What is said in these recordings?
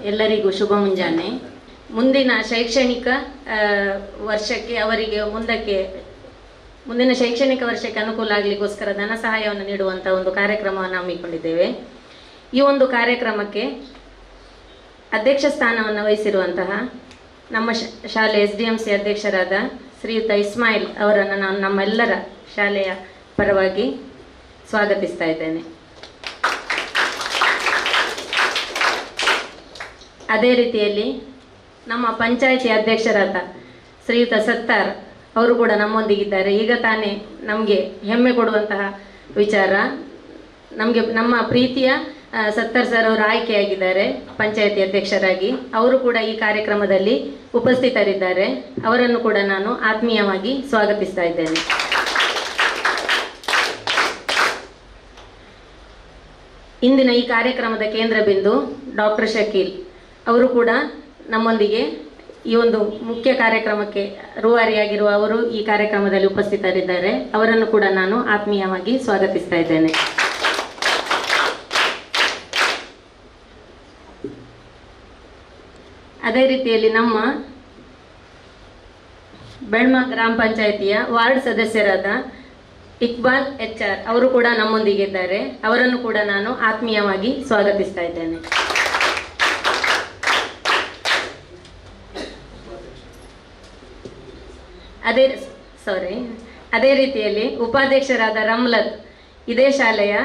ಎಲ್ಲರಿಗೂ ಶುಭ ಮುಂಜಾನೆ. ಮುಂದಿನ ಶೈಕ್ಷಣಿಕ ವರ್ಷಕ್ಕೆ ಅವರಿಗೆ ಮುಂದಿನ ಶೈಕ್ಷಣಿಕ ವರ್ಷಕ್ಕೆ ಅನುಕೂಲ ಆಗಲಿಕ್ಕೋಸ್ಕರ ಧನ ಸಹಾಯವನ್ನು ನೀಡುವಂಥ ಒಂದು ಕಾರ್ಯಕ್ರಮವನ್ನು ಹಮ್ಮಿಕೊಂಡಿದ್ದೇವೆ. ಈ ಒಂದು ಕಾರ್ಯಕ್ರಮಕ್ಕೆ ಅಧ್ಯಕ್ಷ ಸ್ಥಾನವನ್ನು ವಹಿಸಿರುವಂತಹ ನಮ್ಮ ಶಾಲೆ SDMC ಅಧ್ಯಕ್ಷರಾದ ಶ್ರೀಯುತ ಇಸ್ಮಾಯಿಲ್ ಅವರನ್ನು ನಾನು ನಮ್ಮೆಲ್ಲರ ಶಾಲೆಯ ಪರವಾಗಿ ಸ್ವಾಗತಿಸ್ತಾ ಇದ್ದೇನೆ. ಅದೇ ರೀತಿಯಲ್ಲಿ ನಮ್ಮ ಪಂಚಾಯಿತಿ ಅಧ್ಯಕ್ಷರಾದ ಶ್ರೀಯುತ ಸತ್ತಾರ್ ಅವರು ಕೂಡ ನಮ್ಮೊಂದಿಗಿದ್ದಾರೆ. ಈಗ ತಾನೇ ನಮಗೆ ಹೆಮ್ಮೆ ಕೊಡುವಂತಹ ವಿಚಾರ, ನಮ್ಮ ಪ್ರೀತಿಯ ಸತ್ತಾರ್ ಸರ್ ಅವರು ಆಯ್ಕೆಯಾಗಿದ್ದಾರೆ ಪಂಚಾಯಿತಿ ಅಧ್ಯಕ್ಷರಾಗಿ. ಅವರು ಕೂಡ ಈ ಕಾರ್ಯಕ್ರಮದಲ್ಲಿ ಉಪಸ್ಥಿತರಿದ್ದಾರೆ. ಅವರನ್ನು ಕೂಡ ನಾನು ಆತ್ಮೀಯವಾಗಿ ಸ್ವಾಗತಿಸ್ತಾ ಇದ್ದೇನೆ. ಇಂದಿನ ಈ ಕಾರ್ಯಕ್ರಮದ ಕೇಂದ್ರ ಬಿಂದು ಡಾಕ್ಟರ್ ಶಕೀಲ್ ಅವರು ಕೂಡ ನಮ್ಮೊಂದಿಗೆ ಈ ಒಂದು ಮುಖ್ಯ ಕಾರ್ಯಕ್ರಮಕ್ಕೆ ರೂವಾರಿಯಾಗಿರುವ ಅವರು ಈ ಕಾರ್ಯಕ್ರಮದಲ್ಲಿ ಉಪಸ್ಥಿತರಿದ್ದಾರೆ. ಅವರನ್ನು ಕೂಡ ನಾನು ಆತ್ಮೀಯವಾಗಿ ಸ್ವಾಗತಿಸ್ತಾ ಇದ್ದೇನೆ. ಅದೇ ರೀತಿಯಲ್ಲಿ ನಮ್ಮ ಬೆಳ್ಮ ಗ್ರಾಮ ಪಂಚಾಯಿತಿಯ ವಾರ್ಡ್ ಸದಸ್ಯರಾದ ಇಕ್ಬಾಲ್ HR ಅವರು ಕೂಡ ನಮ್ಮೊಂದಿಗೆ ಇದ್ದಾರೆ. ಅವರನ್ನು ಕೂಡ ನಾನು ಆತ್ಮೀಯವಾಗಿ ಸ್ವಾಗತಿಸ್ತಾ ಇದ್ದೇನೆ. ಅದೇ ರೀತಿಯಲ್ಲಿ ಉಪಾಧ್ಯಕ್ಷರಾದ ರಮ್ಲತ್, ಇದೇ ಶಾಲೆಯ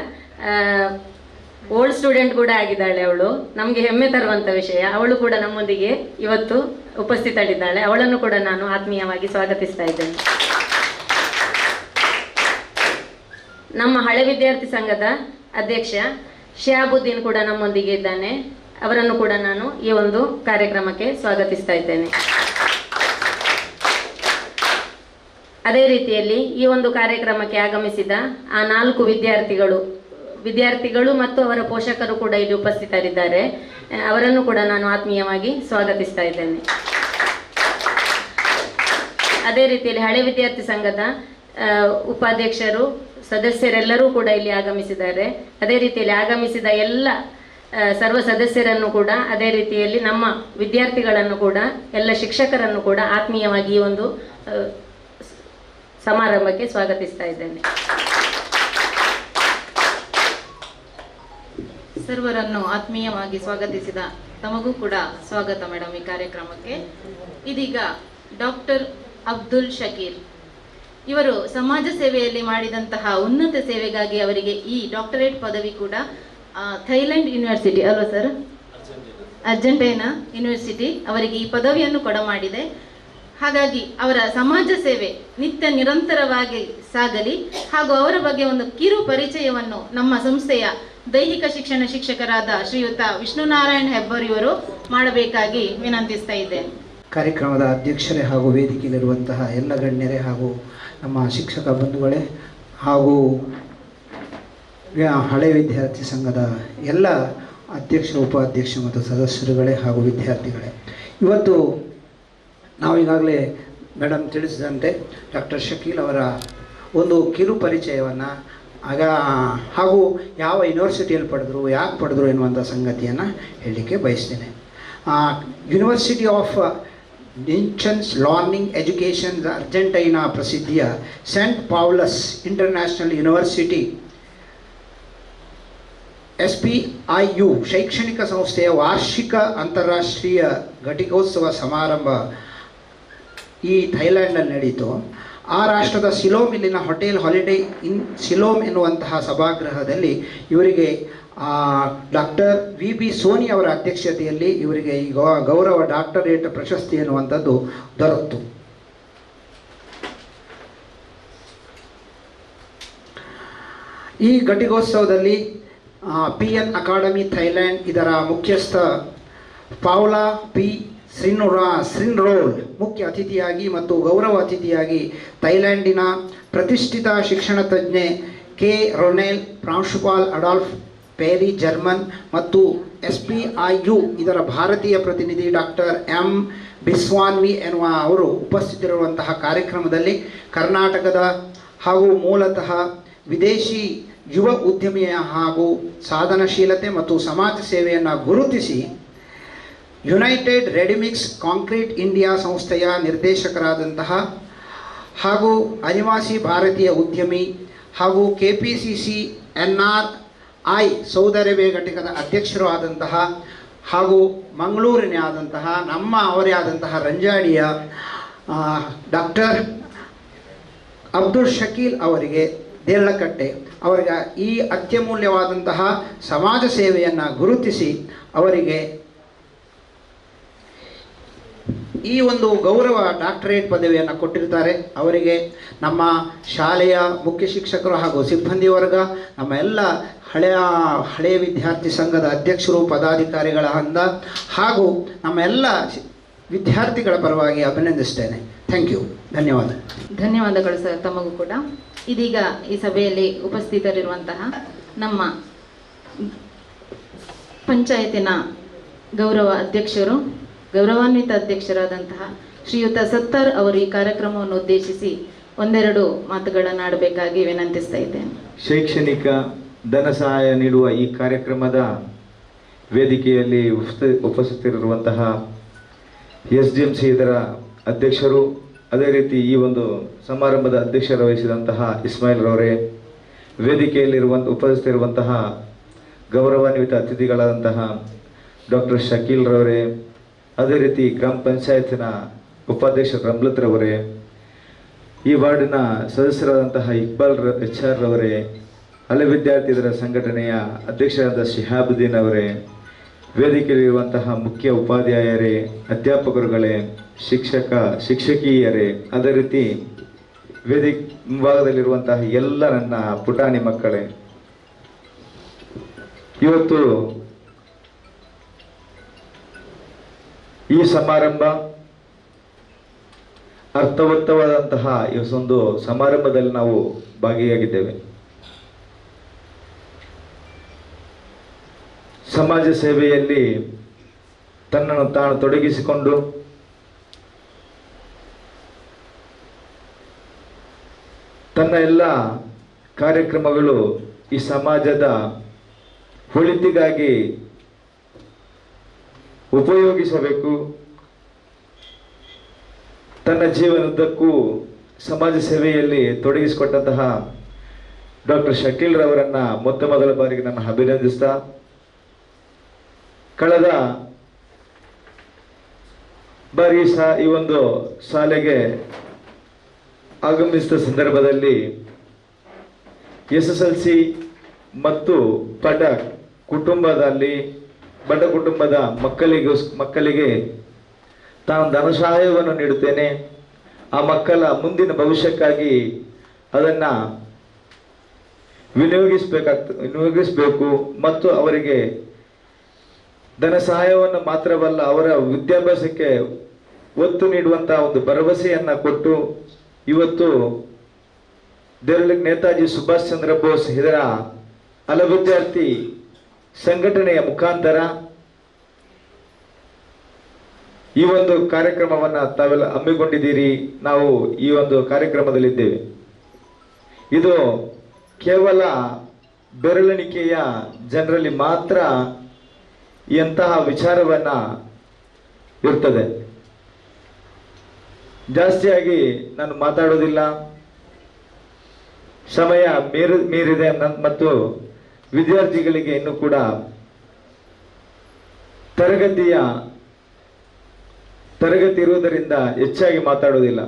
ಓಲ್ಡ್ ಸ್ಟೂಡೆಂಟ್ ಕೂಡ ಆಗಿದ್ದಾಳೆ. ಅವಳು ನಮಗೆ ಹೆಮ್ಮೆ ತರುವಂಥ ವಿಷಯ. ಅವಳು ಕೂಡ ನಮ್ಮೊಂದಿಗೆ ಇವತ್ತು ಉಪಸ್ಥಿತಳಿದ್ದಾಳೆ. ಅವಳನ್ನು ಕೂಡ ನಾನು ಆತ್ಮೀಯವಾಗಿ ಸ್ವಾಗತಿಸ್ತಾ ಇದ್ದೇನೆ. ನಮ್ಮ ಹಳೆ ವಿದ್ಯಾರ್ಥಿ ಸಂಘದ ಅಧ್ಯಕ್ಷ ಶಿಹಾಬುದ್ದೀನ್ ಕೂಡ ನಮ್ಮೊಂದಿಗೆ ಇದ್ದಾನೆ. ಅವರನ್ನು ಕೂಡ ನಾನು ಈ ಒಂದು ಕಾರ್ಯಕ್ರಮಕ್ಕೆ ಸ್ವಾಗತಿಸ್ತಾ ಇದ್ದೇನೆ. ಅದೇ ರೀತಿಯಲ್ಲಿ ಈ ಒಂದು ಕಾರ್ಯಕ್ರಮಕ್ಕೆ ಆಗಮಿಸಿದ ಆ 4 ವಿದ್ಯಾರ್ಥಿಗಳು ಮತ್ತು ಅವರ ಪೋಷಕರು ಕೂಡ ಇಲ್ಲಿ ಉಪಸ್ಥಿತರಿದ್ದಾರೆ. ಅವರನ್ನು ಕೂಡ ನಾನು ಆತ್ಮೀಯವಾಗಿ ಸ್ವಾಗತಿಸ್ತಾ ಇದ್ದೇನೆ. ಅದೇ ರೀತಿಯಲ್ಲಿ ಹಳೆ ವಿದ್ಯಾರ್ಥಿ ಸಂಘದ ಉಪಾಧ್ಯಕ್ಷರು, ಸದಸ್ಯರೆಲ್ಲರೂ ಕೂಡ ಇಲ್ಲಿ ಆಗಮಿಸಿದ್ದಾರೆ. ಅದೇ ರೀತಿಯಲ್ಲಿ ಆಗಮಿಸಿದ ಎಲ್ಲ ಸರ್ವ ಸದಸ್ಯರನ್ನು ಕೂಡ, ಅದೇ ರೀತಿಯಲ್ಲಿ ನಮ್ಮ ವಿದ್ಯಾರ್ಥಿಗಳನ್ನು ಕೂಡ, ಎಲ್ಲ ಶಿಕ್ಷಕರನ್ನು ಕೂಡ ಆತ್ಮೀಯವಾಗಿ ಈ ಒಂದು ಸಮಾರಂಭಕ್ಕೆ ಸ್ವಾಗತಿಸ್ತಾ ಇದ್ದೇನೆ. ಸರ್ವರನ್ನು ಆತ್ಮೀಯವಾಗಿ ಸ್ವಾಗತಿಸಿದ ತಮಗೂ ಕೂಡ ಸ್ವಾಗತ ಮೇಡಮ್ ಈ ಕಾರ್ಯಕ್ರಮಕ್ಕೆ. ಇದೀಗ ಡಾಕ್ಟರ್ ಅಬ್ದುಲ್ ಶಕೀಲ್ ಇವರು ಸಮಾಜ ಸೇವೆಯಲ್ಲಿ ಮಾಡಿದಂತಹ ಉನ್ನತ ಸೇವೆಗಾಗಿ ಅವರಿಗೆ ಈ ಡಾಕ್ಟರೇಟ್ ಪದವಿ ಕೂಡ ಥೈಲ್ಯಾಂಡ್ ಯೂನಿವರ್ಸಿಟಿ ಅಲ್ವಾ ಸರ್, ಅರ್ಜೆಂಟೈನಾ ಯೂನಿವರ್ಸಿಟಿ ಅವರಿಗೆ ಈ ಪದವಿಯನ್ನು ಕೊಡಮಾಡಿದೆ. ಹಾಗಾಗಿ ಅವರ ಸಮಾಜ ಸೇವೆ ನಿತ್ಯ ನಿರಂತರವಾಗಿ ಸಾಗಲಿ ಹಾಗೂ ಅವರ ಬಗ್ಗೆ ಒಂದು ಕಿರು ಪರಿಚಯವನ್ನು ನಮ್ಮ ಸಂಸ್ಥೆಯ ದೈಹಿಕ ಶಿಕ್ಷಣ ಶಿಕ್ಷಕರಾದ ಶ್ರೀಯುತ ವಿಷ್ಣುನಾರಾಯಣ್ ಹೆಬ್ಬಾರ್ ಇವರು ಮಾಡಬೇಕಾಗಿ ವಿನಂತಿಸ್ತಾ ಇದ್ದೇನೆ. ಕಾರ್ಯಕ್ರಮದ ಅಧ್ಯಕ್ಷರೇ ಹಾಗೂ ವೇದಿಕೆಯಲ್ಲಿರುವಂತಹ ಎಲ್ಲ ಗಣ್ಯರೇ ಹಾಗೂ ನಮ್ಮ ಶಿಕ್ಷಕ ಬಂಧುಗಳೇ ಹಾಗೂ ಹಳೆ ವಿದ್ಯಾರ್ಥಿ ಸಂಘದ ಎಲ್ಲ ಅಧ್ಯಕ್ಷ, ಉಪಾಧ್ಯಕ್ಷ ಮತ್ತು ಸದಸ್ಯರುಗಳೇ ಹಾಗೂ ವಿದ್ಯಾರ್ಥಿಗಳೇ, ಇವತ್ತು ನಾವೀಗಾಗಲೇ ಮೇಡಮ್ ತಿಳಿಸಿದಂತೆ ಡಾಕ್ಟರ್ ಶಕೀಲ್ ಅವರ ಒಂದು ಕಿರು ಪರಿಚಯವನ್ನು ಹಾಗೂ ಯಾವ ಯೂನಿವರ್ಸಿಟಿಯಲ್ಲಿ ಪಡೆದರು, ಯಾಕೆ ಪಡೆದರು ಎನ್ನುವಂಥ ಸಂಗತಿಯನ್ನು ಹೇಳಲಿಕ್ಕೆ ಬಯಸ್ತೇನೆ. University of nations learning education Argentina ಪ್ರಸಿದ್ಧಿಯ Saint Paulus International University SPIU ಶೈಕ್ಷಣಿಕ ಸಂಸ್ಥೆಯ ವಾರ್ಷಿಕ ಅಂತಾರಾಷ್ಟ್ರೀಯ ಘಟಿಕೋತ್ಸವ ಸಮಾರಂಭ ಈ ಥೈಲ್ಯಾಂಡ್ನಲ್ಲಿ ನಡೀತು. ಆ ರಾಷ್ಟ್ರದ ಸಿಲೋಮಿಲ್ಲಿನ ಹೋಟೆಲ್ ಹಾಲಿಡೇ ಇನ್ ಸಿಲೋಮ್ ಎನ್ನುವಂತಹ ಸಭಾಗೃಹದಲ್ಲಿ ಇವರಿಗೆ ಡಾಕ್ಟರ್ VB ಸೋನಿ ಅವರ ಅಧ್ಯಕ್ಷತೆಯಲ್ಲಿ ಇವರಿಗೆ ಈ ಗೌರವ ಡಾಕ್ಟರೇಟ್ ಪ್ರಶಸ್ತಿ ಎನ್ನುವಂಥದ್ದು ದೊರೆತು. ಈ ಘಟಿಕೋತ್ಸವದಲ್ಲಿ PN ಅಕಾಡೆಮಿ ಥೈಲ್ಯಾಂಡ್ ಇದರ ಮುಖ್ಯಸ್ಥ ಪೌಲಾ P. ಸ್ರಿನ್ರೋಲ್ ಮುಖ್ಯ ಅತಿಥಿಯಾಗಿ ಮತ್ತು ಗೌರವ ಅತಿಥಿಯಾಗಿ ಥೈಲ್ಯಾಂಡಿನ ಪ್ರತಿಷ್ಠಿತ ಶಿಕ್ಷಣ ತಜ್ಞೆ K. ರೊನೆಲ್, ಪ್ರಾಂಶುಪಾಲ್ ಅಡಾಲ್ಫ್ ಪೇರಿ ಜರ್ಮನ್ ಮತ್ತು SPIU ಇದರ ಭಾರತೀಯ ಪ್ರತಿನಿಧಿ ಡಾಕ್ಟರ್ M. ಬಿಸ್ವಾನ್ವಿ ಎನ್ನುವ ಅವರು ಉಪಸ್ಥಿತರಿರುವಂತಹ ಕಾರ್ಯಕ್ರಮದಲ್ಲಿ ಕರ್ನಾಟಕದ ಹಾಗೂ ಮೂಲತಃ ವಿದೇಶಿ ಯುವ ಉದ್ಯಮಿಯ ಹಾಗೂ ಸಾಧನಶೀಲತೆ ಮತ್ತು ಸಮಾಜ ಸೇವೆಯನ್ನು ಗುರುತಿಸಿ ಯುನೈಟೆಡ್ ರೆಡಿಮಿಕ್ಸ್ ಕಾಂಕ್ರೀಟ್ ಇಂಡಿಯಾ ಸಂಸ್ಥೆಯ ನಿರ್ದೇಶಕರಾದಂತಹ ಹಾಗೂ ಅನಿವಾಸಿ ಭಾರತೀಯ ಉದ್ಯಮಿ ಹಾಗೂ KPCC NRI ಸೌದಿ ಘಟಕದ ಅಧ್ಯಕ್ಷರು ಆದಂತಹ ಹಾಗೂ ಮಂಗಳೂರಿನ ಆದಂತಹ ಅವರೇ ಆದಂತಹ ರಂಜಾಡಿಯ ಡಾಕ್ಟರ್ ಅಬ್ದುಲ್ ಶಕೀಲ್ ಅವರಿಗೆ ದೇರಳಕಟ್ಟೆ ಅವರಿಗೆ ಈ ಅತ್ಯಮೂಲ್ಯವಾದಂತಹ ಸಮಾಜ ಸೇವೆಯನ್ನು ಗುರುತಿಸಿ ಅವರಿಗೆ ಈ ಒಂದು ಗೌರವ ಡಾಕ್ಟರೇಟ್ ಪದವಿಯನ್ನು ಕೊಟ್ಟಿರ್ತಾರೆ. ಅವರಿಗೆ ನಮ್ಮ ಶಾಲೆಯ ಮುಖ್ಯ ಶಿಕ್ಷಕರು ಹಾಗೂ ಸಿಬ್ಬಂದಿ ವರ್ಗ, ನಮ್ಮ ಎಲ್ಲ ಹಳೆಯ ವಿದ್ಯಾರ್ಥಿ ಸಂಘದ ಅಧ್ಯಕ್ಷರು, ಪದಾಧಿಕಾರಿಗಳ ಹಾಗೂ ನಮ್ಮ ಎಲ್ಲ ವಿದ್ಯಾರ್ಥಿಗಳ ಪರವಾಗಿ ಅಭಿನಂದಿಸ್ತೇನೆ. Thank you. ಧನ್ಯವಾದ. ಧನ್ಯವಾದಗಳು ಸರ್, ತಮಗೂ ಕೂಡ. ಇದೀಗ ಈ ಸಭೆಯಲ್ಲಿ ಉಪಸ್ಥಿತರಿರುವಂತಹ ನಮ್ಮ ಪಂಚಾಯತಿನ ಗೌರವಾನ್ವಿತ ಅಧ್ಯಕ್ಷರಾದಂತಹ ಶ್ರೀಯುತ ಸತ್ತಾರ್ ಅವರು ಈ ಕಾರ್ಯಕ್ರಮವನ್ನು ಉದ್ದೇಶಿಸಿ ಒಂದೆರಡು ಮಾತುಗಳನ್ನು ಆಡಬೇಕಾಗಿ ವಿನಂತಿಸ್ತಾ ಇದ್ದೇನೆ. ಶೈಕ್ಷಣಿಕ ಧನ ಸಹಾಯ ನೀಡುವ ಈ ಕಾರ್ಯಕ್ರಮದ ವೇದಿಕೆಯಲ್ಲಿ ಉಪಸ್ಥಿತರಿರುವಂತಹ SDMC ಇದರ ಅಧ್ಯಕ್ಷರು, ಅದೇ ರೀತಿ ಈ ಒಂದು ಸಮಾರಂಭದ ಅಧ್ಯಕ್ಷರ ವಹಿಸಿದಂತಹ ಇಸ್ಮಾಯಿಲ್ ರವರೇ, ಉಪಸ್ಥಿತರಿರುವಂತಹ ಗೌರವಾನ್ವಿತ ಅತಿಥಿಗಳಾದಂತಹ ಡಾಕ್ಟರ್ ಶಕೀಲ್ ರವರೇ, ಅದೇ ರೀತಿ ಗ್ರಾಮ ಪಂಚಾಯತಿನ ಉಪಾಧ್ಯಕ್ಷ ರಮ್ಲತ್ ರವರೇ, ಈ ವಾರ್ಡಿನ ಸದಸ್ಯರಾದಂತಹ ಇಕ್ಬಾಲ್ HR ರವರೇ, ಹಳೆ ವಿದ್ಯಾರ್ಥಿಗಳ ಸಂಘಟನೆಯ ಅಧ್ಯಕ್ಷರಾದ ಶಿಹಾಬುದ್ದೀನ್ ಅವರೇ, ವೇದಿಕೆಯಲ್ಲಿರುವಂತಹ ಮುಖ್ಯ ಉಪಾಧ್ಯಾಯರೇ, ಅಧ್ಯಾಪಕರುಗಳೇ, ಶಿಕ್ಷಕಿಯರೇ, ಅದೇ ರೀತಿ ಮುಂಭಾಗದಲ್ಲಿರುವಂತಹ ಎಲ್ಲ ನನ್ನ ಪುಟಾಣಿ ಮಕ್ಕಳೇ, ಇವತ್ತು ಈ ಸಮಾರಂಭ ಅರ್ಥವತ್ತವಾದಂತಹ ಈ ಒಂದು ಸಮಾರಂಭದಲ್ಲಿ ನಾವು ಭಾಗಿಯಾಗಿದ್ದೇವೆ. ಸಮಾಜ ಸೇವೆಯಲ್ಲಿ ತನ್ನನ್ನು ತಾನು ತೊಡಗಿಸಿಕೊಂಡು ತನ್ನ ಎಲ್ಲ ಕಾರ್ಯಕ್ರಮಗಳು ಈ ಸಮಾಜದ ಒಳಿತಿಗಾಗಿ ಉಪಯೋಗಿಸಬೇಕು. ತನ್ನ ಜೀವನದುದ್ದಕ್ಕೂ ಸಮಾಜ ಸೇವೆಯಲ್ಲಿ ತೊಡಗಿಸಿಕೊಟ್ಟಂತಹ ಡಾಕ್ಟರ್ ಶಕೀಲ್ ರವರನ್ನ ಮೊದಲ ಬಾರಿಗೆ ನಾನು ಅಭಿನಂದಿಸ್ತಾ, ಕಳೆದ ಬಾರಿ ಈ ಒಂದು ಶಾಲೆಗೆ ಆಗಮಿಸಿದ ಸಂದರ್ಭದಲ್ಲಿ SSLC ಮತ್ತು ಬಡ ಕುಟುಂಬದ ಮಕ್ಕಳಿಗೆ ತಾನು ಧನ ಸಹಾಯವನ್ನು ನೀಡುತ್ತೇನೆ, ಆ ಮಕ್ಕಳ ಮುಂದಿನ ಭವಿಷ್ಯಕ್ಕಾಗಿ ಅದನ್ನು ವಿನಿಯೋಗಿಸಬೇಕು ಮತ್ತು ಅವರಿಗೆ ಧನ ಸಹಾಯವನ್ನು ಮಾತ್ರವಲ್ಲ, ಅವರ ವಿದ್ಯಾಭ್ಯಾಸಕ್ಕೆ ಒತ್ತು ನೀಡುವಂತಹ ಒಂದು ಭರವಸೆಯನ್ನು ಕೊಟ್ಟು ಇವತ್ತು ನೇತಾಜಿ ಸುಭಾಷ್ ಚಂದ್ರ ಬೋಸ್ ಇದರ ಹಲವು ವಿದ್ಯಾರ್ಥಿ ಸಂಘಟನೆಯ ಮುಖಾಂತರ ಈ ಒಂದು ಕಾರ್ಯಕ್ರಮವನ್ನು ತಾವೆಲ್ಲ ಹಮ್ಮಿಕೊಂಡಿದ್ದೀರಿ. ನಾವು ಈ ಒಂದು ಕಾರ್ಯಕ್ರಮದಲ್ಲಿದ್ದೇವೆ. ಇದು ಕೇವಲ ಬೆರಳೆಣಿಕೆಯ ಜನರಲ್ಲಿ ಮಾತ್ರ ಎಂತಹ ವಿಚಾರವನ್ನ ಇರ್ತದೆ. ಜಾಸ್ತಿಯಾಗಿ ನಾನು ಮಾತಾಡೋದಿಲ್ಲ, ಸಮಯ ಮೀರಿದೆ ಮತ್ತು ವಿದ್ಯಾರ್ಥಿಗಳಿಗೆ ಇನ್ನೂ ಕೂಡ ತರಗತಿ ಇರುವುದರಿಂದ ಹೆಚ್ಚಾಗಿ ಮಾತಾಡೋದಿಲ್ಲ.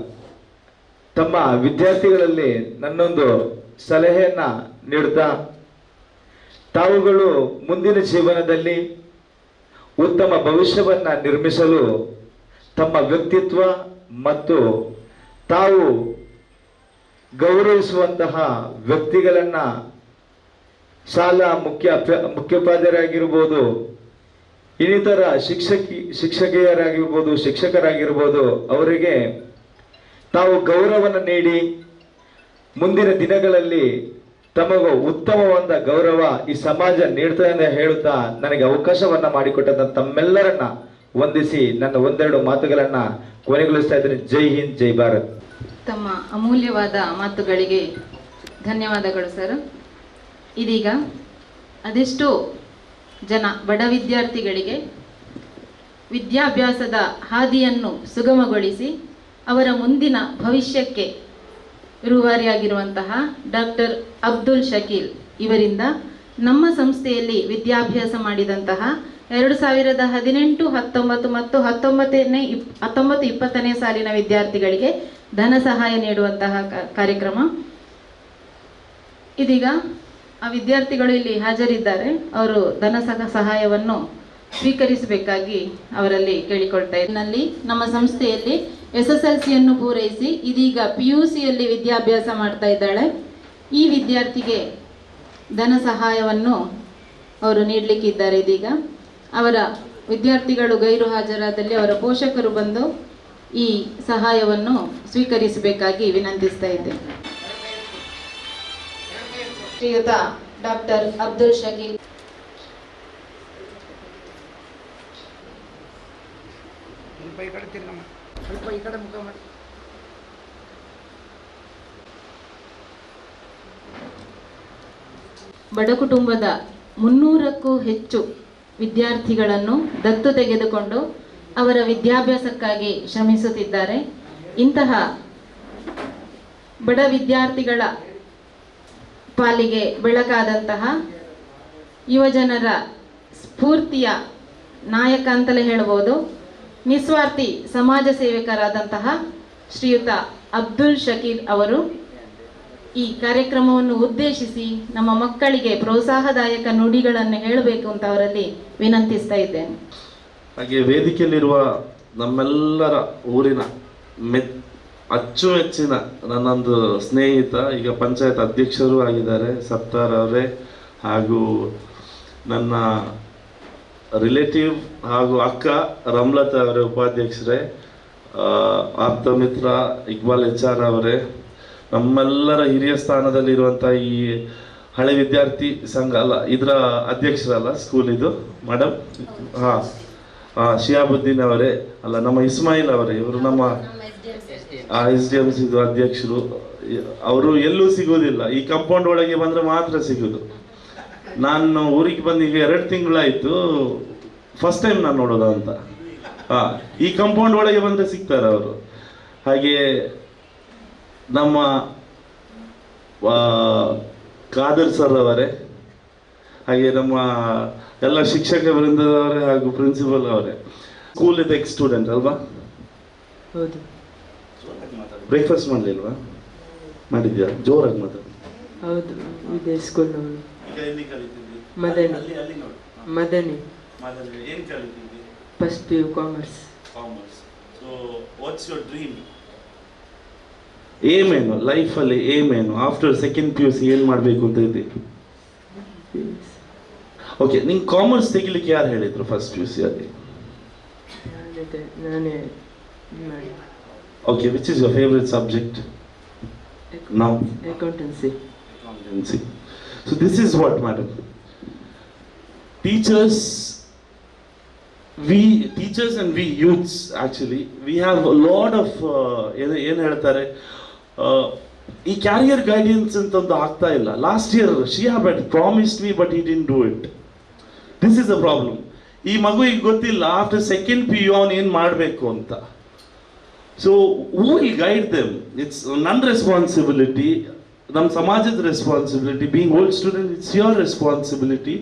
ತಮ್ಮ ವಿದ್ಯಾರ್ಥಿಗಳಲ್ಲಿ ನನ್ನೊಂದು ಸಲಹೆಯನ್ನ ನೀಡುತ್ತಾ, ತಾವುಗಳು ಮುಂದಿನ ಜೀವನದಲ್ಲಿ ಉತ್ತಮ ಭವಿಷ್ಯವನ್ನ ನಿರ್ಮಿಸಲು ತಮ್ಮ ವ್ಯಕ್ತಿತ್ವ ಮತ್ತು ತಾವು ಗೌರವಿಸುವಂತಹ ವ್ಯಕ್ತಿಗಳನ್ನ ಶಾಲಾ ಮುಖ್ಯೋಪಾಧ್ಯಾಯರಾಗಿರ್ಬೋದು, ಇನ್ನಿತರ ಶಿಕ್ಷಕಿಯರಾಗಿರ್ಬೋದು, ಶಿಕ್ಷಕರಾಗಿರ್ಬೋದು, ಅವರಿಗೆ ತಾವು ಗೌರವವನ್ನು ನೀಡಿ ಮುಂದಿನ ದಿನಗಳಲ್ಲಿ ತಮಗೂ ಉತ್ತಮವಾದ ಗೌರವ ಈ ಸಮಾಜ ನೀಡ್ತದೆ ಎಂದು ಹೇಳುತ್ತಾ ನನಗೆ ಅವಕಾಶವನ್ನ ಮಾಡಿಕೊಟ್ಟಂತ ತಮ್ಮೆಲ್ಲರನ್ನ ವಂದಿಸಿ ನನ್ನ ಒಂದೆರಡು ಮಾತುಗಳನ್ನ ಕೊನೆಗೊಳಿಸ್ತಾ ಇದ್ದೇನೆ. ಜೈ ಹಿಂದ್, ಜೈ ಭಾರತ್. ತಮ್ಮ ಅಮೂಲ್ಯವಾದ ಮಾತುಗಳಿಗೆ ಧನ್ಯವಾದಗಳು ಸರ್. ಇದೀಗ ಅದೆಷ್ಟೋ ಜನ ಬಡ ವಿದ್ಯಾರ್ಥಿಗಳಿಗೆ ವಿದ್ಯಾಭ್ಯಾಸದ ಹಾದಿಯನ್ನು ಸುಗಮಗೊಳಿಸಿ ಅವರ ಮುಂದಿನ ಭವಿಷ್ಯಕ್ಕೆ ರೂವಾರಿಯಾಗಿರುವಂತಹ ಡಾಕ್ಟರ್ ಅಬ್ದುಲ್ ಶಕೀಲ್ ಇವರಿಂದ ನಮ್ಮ ಸಂಸ್ಥೆಯಲ್ಲಿ ವಿದ್ಯಾಭ್ಯಾಸ ಮಾಡಿದಂತಹ 2018, 19 ಮತ್ತು 19-20ನೇ ಸಾಲಿನ ವಿದ್ಯಾರ್ಥಿಗಳಿಗೆ ಧನ ಸಹಾಯ ನೀಡುವಂತಹ ಕಾರ್ಯಕ್ರಮ. ಇದೀಗ ಆ ವಿದ್ಯಾರ್ಥಿಗಳು ಇಲ್ಲಿ ಹಾಜರಿದ್ದಾರೆ. ಅವರು ಧನ ಸಹಾಯವನ್ನು ಸ್ವೀಕರಿಸಬೇಕಾಗಿ ಅವರಲ್ಲಿ ಕೇಳಿಕೊಳ್ತಾ ಇದ್ದಲ್ಲಿ ನಮ್ಮ ಸಂಸ್ಥೆಯಲ್ಲಿ SSLCಯನ್ನು ಪೂರೈಸಿ ಇದೀಗ PUCಯಲ್ಲಿ ವಿದ್ಯಾಭ್ಯಾಸ ಮಾಡ್ತಾ ಇದ್ದಾಳೆ. ಈ ವಿದ್ಯಾರ್ಥಿಗೆ ಧನ ಸಹಾಯವನ್ನು ಅವರು ನೀಡಲಿಕ್ಕಿದ್ದಾರೆ. ಇದೀಗ ಅವರ ವಿದ್ಯಾರ್ಥಿಗಳು ಗೈರು ಹಾಜರಾದಲ್ಲಿ ಅವರ ಪೋಷಕರು ಬಂದು ಈ ಸಹಾಯವನ್ನು ಸ್ವೀಕರಿಸಬೇಕಾಗಿ ವಿನಂತಿಸ್ತಾ ಇದ್ದೇನೆ. ಶ್ರೀಯುತ ಡಾಕ್ಟರ್ ಅಬ್ದುಲ್ ಶಕೀಲ್. ಸ್ವಲ್ಪ ಈ ಕಡೆ ಮುಖ ಮಾಡಿ. ಬಡ ಕುಟುಂಬದ 300ಕ್ಕೂ ಹೆಚ್ಚು ವಿದ್ಯಾರ್ಥಿಗಳನ್ನು ದತ್ತು ತೆಗೆದುಕೊಂಡು ಅವರ ವಿದ್ಯಾಭ್ಯಾಸಕ್ಕಾಗಿ ಶ್ರಮಿಸುತ್ತಿದ್ದಾರೆ. ಇಂತಹ ಬಡ ವಿದ್ಯಾರ್ಥಿಗಳ ಪಾಲಿಗೆ ಬೆಳಕಾದಂತಹ ಯುವಜನರ ಸ್ಫೂರ್ತಿಯ ನಾಯಕ ಅಂತಲೇ ಹೇಳಬಹುದು, ನಿಸ್ವಾರ್ಥಿ ಸಮಾಜ ಸೇವಕರಾದಂತಹ ಶ್ರೀಯುತ ಅಬ್ದುಲ್ ಶಕೀಲ್ ಅವರು ಈ ಕಾರ್ಯಕ್ರಮವನ್ನು ಉದ್ದೇಶಿಸಿ ನಮ್ಮ ಮಕ್ಕಳಿಗೆ ಪ್ರೋತ್ಸಾಹದಾಯಕ ನುಡಿಗಳನ್ನು ಹೇಳಬೇಕು ಅಂತ ಅವರಲ್ಲಿ ವಿನಂತಿಸ್ತಾ ಇದ್ದೇನೆ. ಹಾಗೆ ವೇದಿಕೆಯಲ್ಲಿರುವ ನಮ್ಮೆಲ್ಲರ ಊರಿನ ಅಚ್ಚುಮೆಚ್ಚಿನ ನನ್ನೊಂದು ಸ್ನೇಹಿತ, ಈಗ ಪಂಚಾಯತ್ ಅಧ್ಯಕ್ಷರು ಆಗಿದ್ದಾರೆ ಸತ್ತಾರ್ ಅವರೇ, ಹಾಗೂ ನನ್ನ ರಿಲೇಟಿವ್ ಹಾಗೂ ಅಕ್ಕ ರಮ್ಲತಾ ಅವರೇ ಉಪಾಧ್ಯಕ್ಷರೇ, ಆಪ್ತ ಮಿತ್ರ ಇಕ್ಬಾಲ್ HR ಅವರೇ, ನಮ್ಮೆಲ್ಲರ ಹಿರಿಯ ಸ್ಥಾನದಲ್ಲಿರುವಂಥ ಈ ಹಳೆ ವಿದ್ಯಾರ್ಥಿ ಸಂಘ ಅಲ್ಲ ಇದರ ಅಧ್ಯಕ್ಷರಲ್ಲ ಸ್ಕೂಲ್ ಇದು ಮೇಡಮ್, ಶಿಯಾಬುದ್ದೀನ್ ಅವರೇ ಅಲ್ಲ ನಮ್ಮ ಇಸ್ಮಾಯಿಲ್ ಅವರೇ, ಇವರು ನಮ್ಮ SDMC ಅಧ್ಯಕ್ಷರು. ಅವರು ಎಲ್ಲೂ ಸಿಗೋದಿಲ್ಲ, ಈ ಕಾಂಪೌಂಡ್ ಒಳಗೆ ಬಂದರೆ ಮಾತ್ರ ಸಿಗೋದು. ನಾನು ಊರಿಗೆ ಬಂದು ಈಗ 2 ತಿಂಗಳಾಯಿತು, ಫಸ್ಟ್ ಟೈಮ್ ನಾನು ನೋಡೋದು ಅಂತ. ಈ ಕಾಂಪೌಂಡ್ ಒಳಗೆ ಬಂದರೆ ಸಿಗ್ತಾರೆ ಅವರು. ಹಾಗೆ ನಮ್ಮ ಖಾದರ್ ಸರ್ ಅವರೇ, ಹಾಗೆ ನಮ್ಮ ಎಲ್ಲ ಶಿಕ್ಷಕ ವೃಂದದವರೇ ಹಾಗೂ ಪ್ರಿನ್ಸಿಪಲ್ ಅವರೇ. ಸ್ಕೂಲ್ ಇದು ಎಕ್ಸ್ ಸ್ಟೂಡೆಂಟ್ ಅಲ್ವಾ? ಹೌದು. ಬ್ರೇಕ್ಫಾಸ್ಟ್ ಮಾಡಲಿಲ್ವಾ? ಮಾಡಿದ್ಯಾ? ಜೋರಾಗಿ ಮಾತಾಡಿ. ಹೌದು, ಇದೆ ಸ್ಕೂಲ್ನವರು. ಮದನಿ ಮದನಿ ಏನು ಕಲಿತಿದ್ದಿ? First PU commerce. So what's your dream? ಏಮೇನು ಲೈಫಲ್ಲಿ ಏಮೇನು ಆಫ್ಟರ್ ಸೆಕೆಂಡ್ PUC ಏನು ಮಾಡಬೇಕು ಅಂತ ಇದೆ? ಓಕೆ, ನಿಂಗೆ ಕಾಮರ್ಸ್ ತೆಗಿಲಿಕ್ಕೆ ಯಾರು ಹೇಳಿದ್ರು ಫಸ್ಟ್ PUC ಅಲ್ಲಿ? ನಾನೇ. Okay, which is your favourite subject now? Accountancy. So this is what, madam, teachers and we youths actually we have a lot of ಏನು ಹೇಳ್ತಾರೆ, ಈ ಕ್ಯಾರಿಯರ್ ಗೈಡೆನ್ಸ್ ಅಂತ ಒಂದು ಆಗ್ತಾ ಇಲ್ಲ. Last year Shihab had promised me but he didn't do it. This is the problem. ಈ ಮಗುವಿಗೆ ಗೊತ್ತಿಲ್ಲ ಆಫ್ಟರ್ ಸೆಕೆಂಡ್ PU ಅವನು ಏನು ಮಾಡಬೇಕು ಅಂತ. So who will guide them? It's ನನ್ನ ರೆಸ್ಪಾನ್ಸಿಬಿಲಿಟಿ, ನಮ್ಮ ಸಮಾಜದ responsibility. Being old student, it's your responsibility.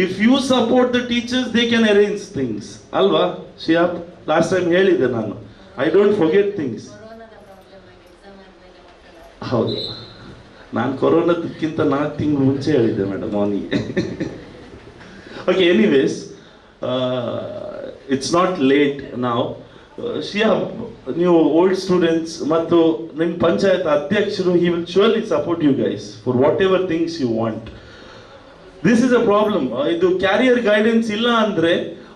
If you support the teachers they can arrange things ಅಲ್ವಾ Shihab? ಲಾಸ್ಟ್ ಟೈಮ್ ಹೇಳಿದ್ದೆ ನಾನು, ಐ ಡೋಂಟ್ ಫರ್ಗೆಟ್ ಥಿಂಗ್ಸ್. ಹೌದು, ನಾನು ಕೊರೋನಾದಕ್ಕಿಂತ 4 ತಿಂಗಳು ಮುಂಚೆ ಹೇಳಿದ್ದೆ ಮೇಡಮ್ ಅವನಿಗೆ. Okay, anyways it's not late ನಾವು. Shihab, ನೀವು ಓಲ್ಡ್ ಸ್ಟೂಡೆಂಟ್ಸ್ ಮತ್ತು ನಿಮ್ಮ ಪಂಚಾಯತ್ ಅಧ್ಯಕ್ಷರು, he will surely support you guys for whatever things you want. This is a problem. ಇದು ಕ್ಯಾರಿಯರ್ ಗೈಡೆನ್ಸ್ ಇಲ್ಲ ಅಂದರೆ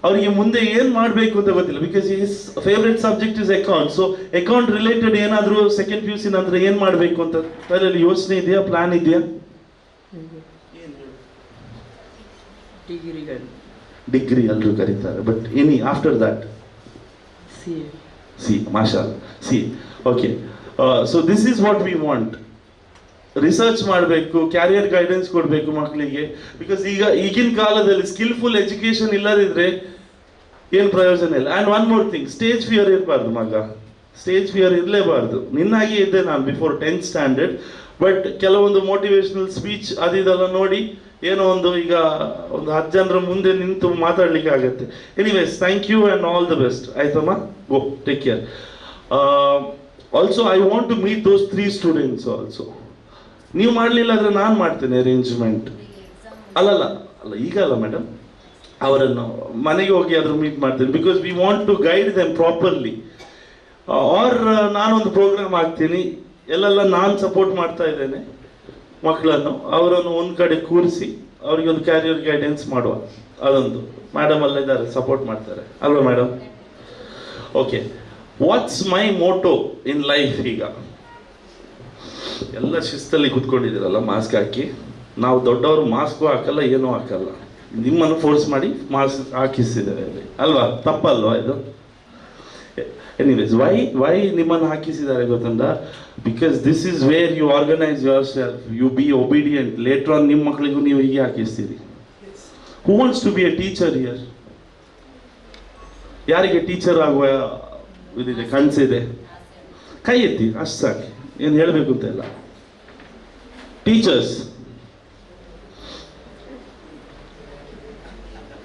ಅವರಿಗೆ ಮುಂದೆ ಏನು ಮಾಡಬೇಕು ಅಂತ ಗೊತ್ತಿಲ್ಲ. Because his favourite subject is account. So account related ಏನಾದರೂ ಸೆಕೆಂಡ್ PUC ನಂತರ ಏನು ಮಾಡಬೇಕು ಅಂತ ತಲೆಯಲ್ಲಿ ಯೋಚನೆ ಇದೆಯಾ, ಪ್ಲಾನ್ ಇದೆಯಾ? ಡಿಗ್ರಿ ಎಲ್ಲರೂ ಕರೀತಾರೆ, but any after that See, mashallah. See, okay. So this is what we want. Research ಮಾಡಬೇಕು, ಕ್ಯಾರಿಯರ್ ಗೈಡೆನ್ಸ್ ಕೊಡಬೇಕು ಮಕ್ಕಳಿಗೆ. ಬಿಕಾಸ್ ಈಗಿನ ಕಾಲದಲ್ಲಿ ಸ್ಕಿಲ್ಫುಲ್ ಎಜುಕೇಶನ್ ಇಲ್ಲದಿದ್ರೆ ಏನು ಪ್ರಯೋಜನ ಇಲ್ಲ. And one more thing, stage fear ಇರಬಾರ್ದು ಮಗ, ಸ್ಟೇಜ್ ಫಿಯರ್ ಇರಲೇಬಾರ್ದು. ನಿನ್ನಾಗಿ ಇದ್ದೆ ನಾನು ಬಿಫೋರ್ 10th ಸ್ಟ್ಯಾಂಡರ್ಡ್. ಬಟ್ ಕೆಲವೊಂದು ಮೋಟಿವೇಶ್ನಲ್ ಸ್ಪೀಚ್ ಅದಿದೆಲ್ಲ ನೋಡಿ ಏನೋ ಒಂದು ಈಗ ಒಂದು 10 ಜನರ ಮುಂದೆ ನಿಂತು ಮಾತಾಡ್ಲಿಕ್ಕೆ ಆಗುತ್ತೆ. Anyways, thank you and all the best. ಆಯ್ತಮ್ಮ, go take care. Also I want to meet those 3 students also. ನೀವು ಮಾಡಲಿಲ್ಲ ಅಂದರೆ ನಾನು ಮಾಡ್ತೇನೆ ಅರೇಂಜ್ಮೆಂಟ್. ಅಲ್ಲ ಈಗ ಅಲ್ಲ ಮೇಡಮ್, ಅವರನ್ನು ಮನೆಗೆ ಹೋಗಿ ಆದರೂ ಮೀಟ್ ಮಾಡ್ತೇನೆ. Because we want to guide them properly. Or ನಾನೊಂದು ಪ್ರೋಗ್ರಾಮ್ ಹಾಕ್ತೀನಿ, ಎಲ್ಲೆಲ್ಲ ನಾನು ಸಪೋರ್ಟ್ ಮಾಡ್ತಾ ಇದ್ದೇನೆ ಮಕ್ಕಳನ್ನು, ಅವರನ್ನು ಒಂದು ಕಡೆ ಕೂರಿಸಿ ಅವರಿಗೆ ಒಂದು ಕ್ಯಾರಿಯರ್ ಗೈಡೆನ್ಸ್ ಮಾಡುವ. ಅದೊಂದು ಮೇಡಮ್ ಎಲ್ಲ ಇದ್ದಾರೆ, ಸಪೋರ್ಟ್ ಮಾಡ್ತಾರೆ ಅಲ್ವಾ madam? Okay, what's my motto in life? ಈಗ ಎಲ್ಲ ಶಿಸ್ತಲ್ಲಿ ಕೂತ್ಕೊಂಡಿದ್ದೀರಲ್ಲ ಮಾಸ್ಕ್ ಹಾಕಿ. ನಾವು ದೊಡ್ಡವರು ಮಾಸ್ಕು ಹಾಕಲ್ಲ, ಏನೂ ಹಾಕಲ್ಲ, ನಿಮ್ಮನ್ನು ಫೋರ್ಸ್ ಮಾಡಿ ಮಾಸ್ಕ್ ಹಾಕಿಸಿದ್ದಾರೆ ಅಲ್ಲಿ ಅಲ್ವಾ? ತಪ್ಪಲ್ವಾ ಇದು? ಎನಿವೇಸ್, ವೈ ನಿಮ್ಮನ್ನು ಹಾಕಿಸಿದ್ದಾರೆ ಗೊತ್ತಂದ? Because this is where you organise your self, you be obedient. Later on ನಿಮ್ಮ ಮಕ್ಕಳಿಗೂ ನೀವು ಹೀಗೆ ಹಾಕಿಸ್ತೀರಿ. Who wants to be a teacher here? ಯಾರಿಗೆ ಟೀಚರ್ ಆಗುವ ಇದಿದೆ, ಕನಸಿದೆ? ಕೈ ಎತ್ತಿ, ಅಷ್ಟು ಸಾಕು, ಏನು ಹೇಳಬೇಕು ಅಂತ ಇಲ್ಲ. Teachers,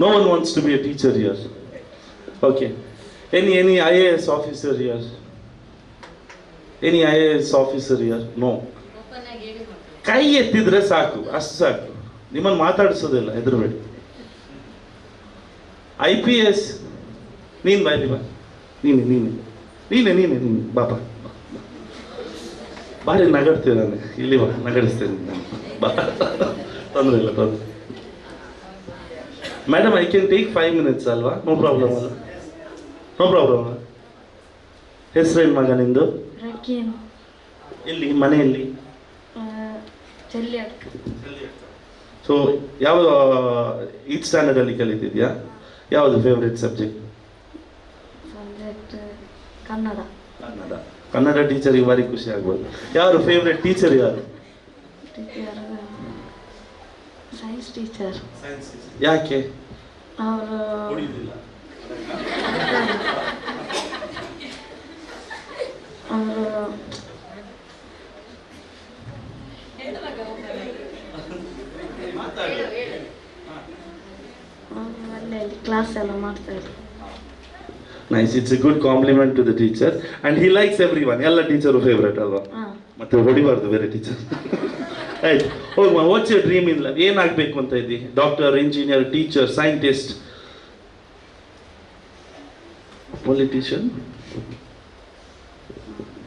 no one wants to be a teacher here. Okay, any IAS officer here? Any IAS officer here? No. ಕೈ ಎತ್ತಿದ್ರೆ ಸಾಕು, ಅಷ್ಟು ಸಾಕು, ನಿಮ್ಮನ್ನು ಮಾತಾಡಿಸೋದಿಲ್ಲ, ಹೆದರಬೇಡಿ. IPS, ನೀನು ಬಾಯ್ಲಿ ಬಾ, ನೀನೆ ಬಾಪ, ಭಾರಿ ನಗಡ್ತೇವೆ ನಾನು, ಇಲ್ಲಿ ಬಾ, ನಗಡಿಸ್ತೇನೆ ನಾನು, ಬಾ, ತೊಂದರೆ ಇಲ್ಲ. Madam, I can take 5 minutes ಅಲ್ವಾ? ನೋ ಪ್ರಾಬ್ಲಮ್ ಅಲ್ಲ, ನೋ ಪ್ರಾಬ್ಲಮ್ ಅಲ್ಲ. ಹೆಸರೇನು ಮಗ ನಿಂದು? ಎಲ್ಲಿ ಮನೆಯಲ್ಲಿ? ಸೊ ಯಾವ ಈಚ್ ಸ್ಟ್ಯಾಂಡರ್ಡಲ್ಲಿ ಕಲಿತಿದ್ಯಾ? ಯಾವುದು ಫೇವ್ರೆಟ್ ಸಬ್ಜೆಕ್ಟ್? ಕನ್ನಡ ಟೀಚರಿಗೆ ಭಾರಿ ಖುಷಿ ಆಗ್ಬೋದು. ಯಾರು ಫೇವ್ರೆಟ್ ಟೀಚರ್? ಯಾರು? Science teacher. ಯಾಕೆ? ಅವರು ಒಳ್ಳೆ ಕ್ಲಾಸ್ ಎಲ್ಲ ಮಾಡ್ತಾರೆ. Nice, it's a good compliment to the teacher and he likes everyone. ಎಲ್ಲ ಟೀಚರು ಫೇವ್ರೆಟ್ ಅಲ್ವಾ? ಮತ್ತೆ ಹೊಡಿಬಾರ್ದು ಬೇರೆ ಟೀಚರ್. ಆಯ್ತು, ಹೋಗುವ. What's your dream in life? ಏನಾಗಬೇಕು ಅಂತ ಇದ್ದಿ? Doctor, engineer, teacher, scientist, politician?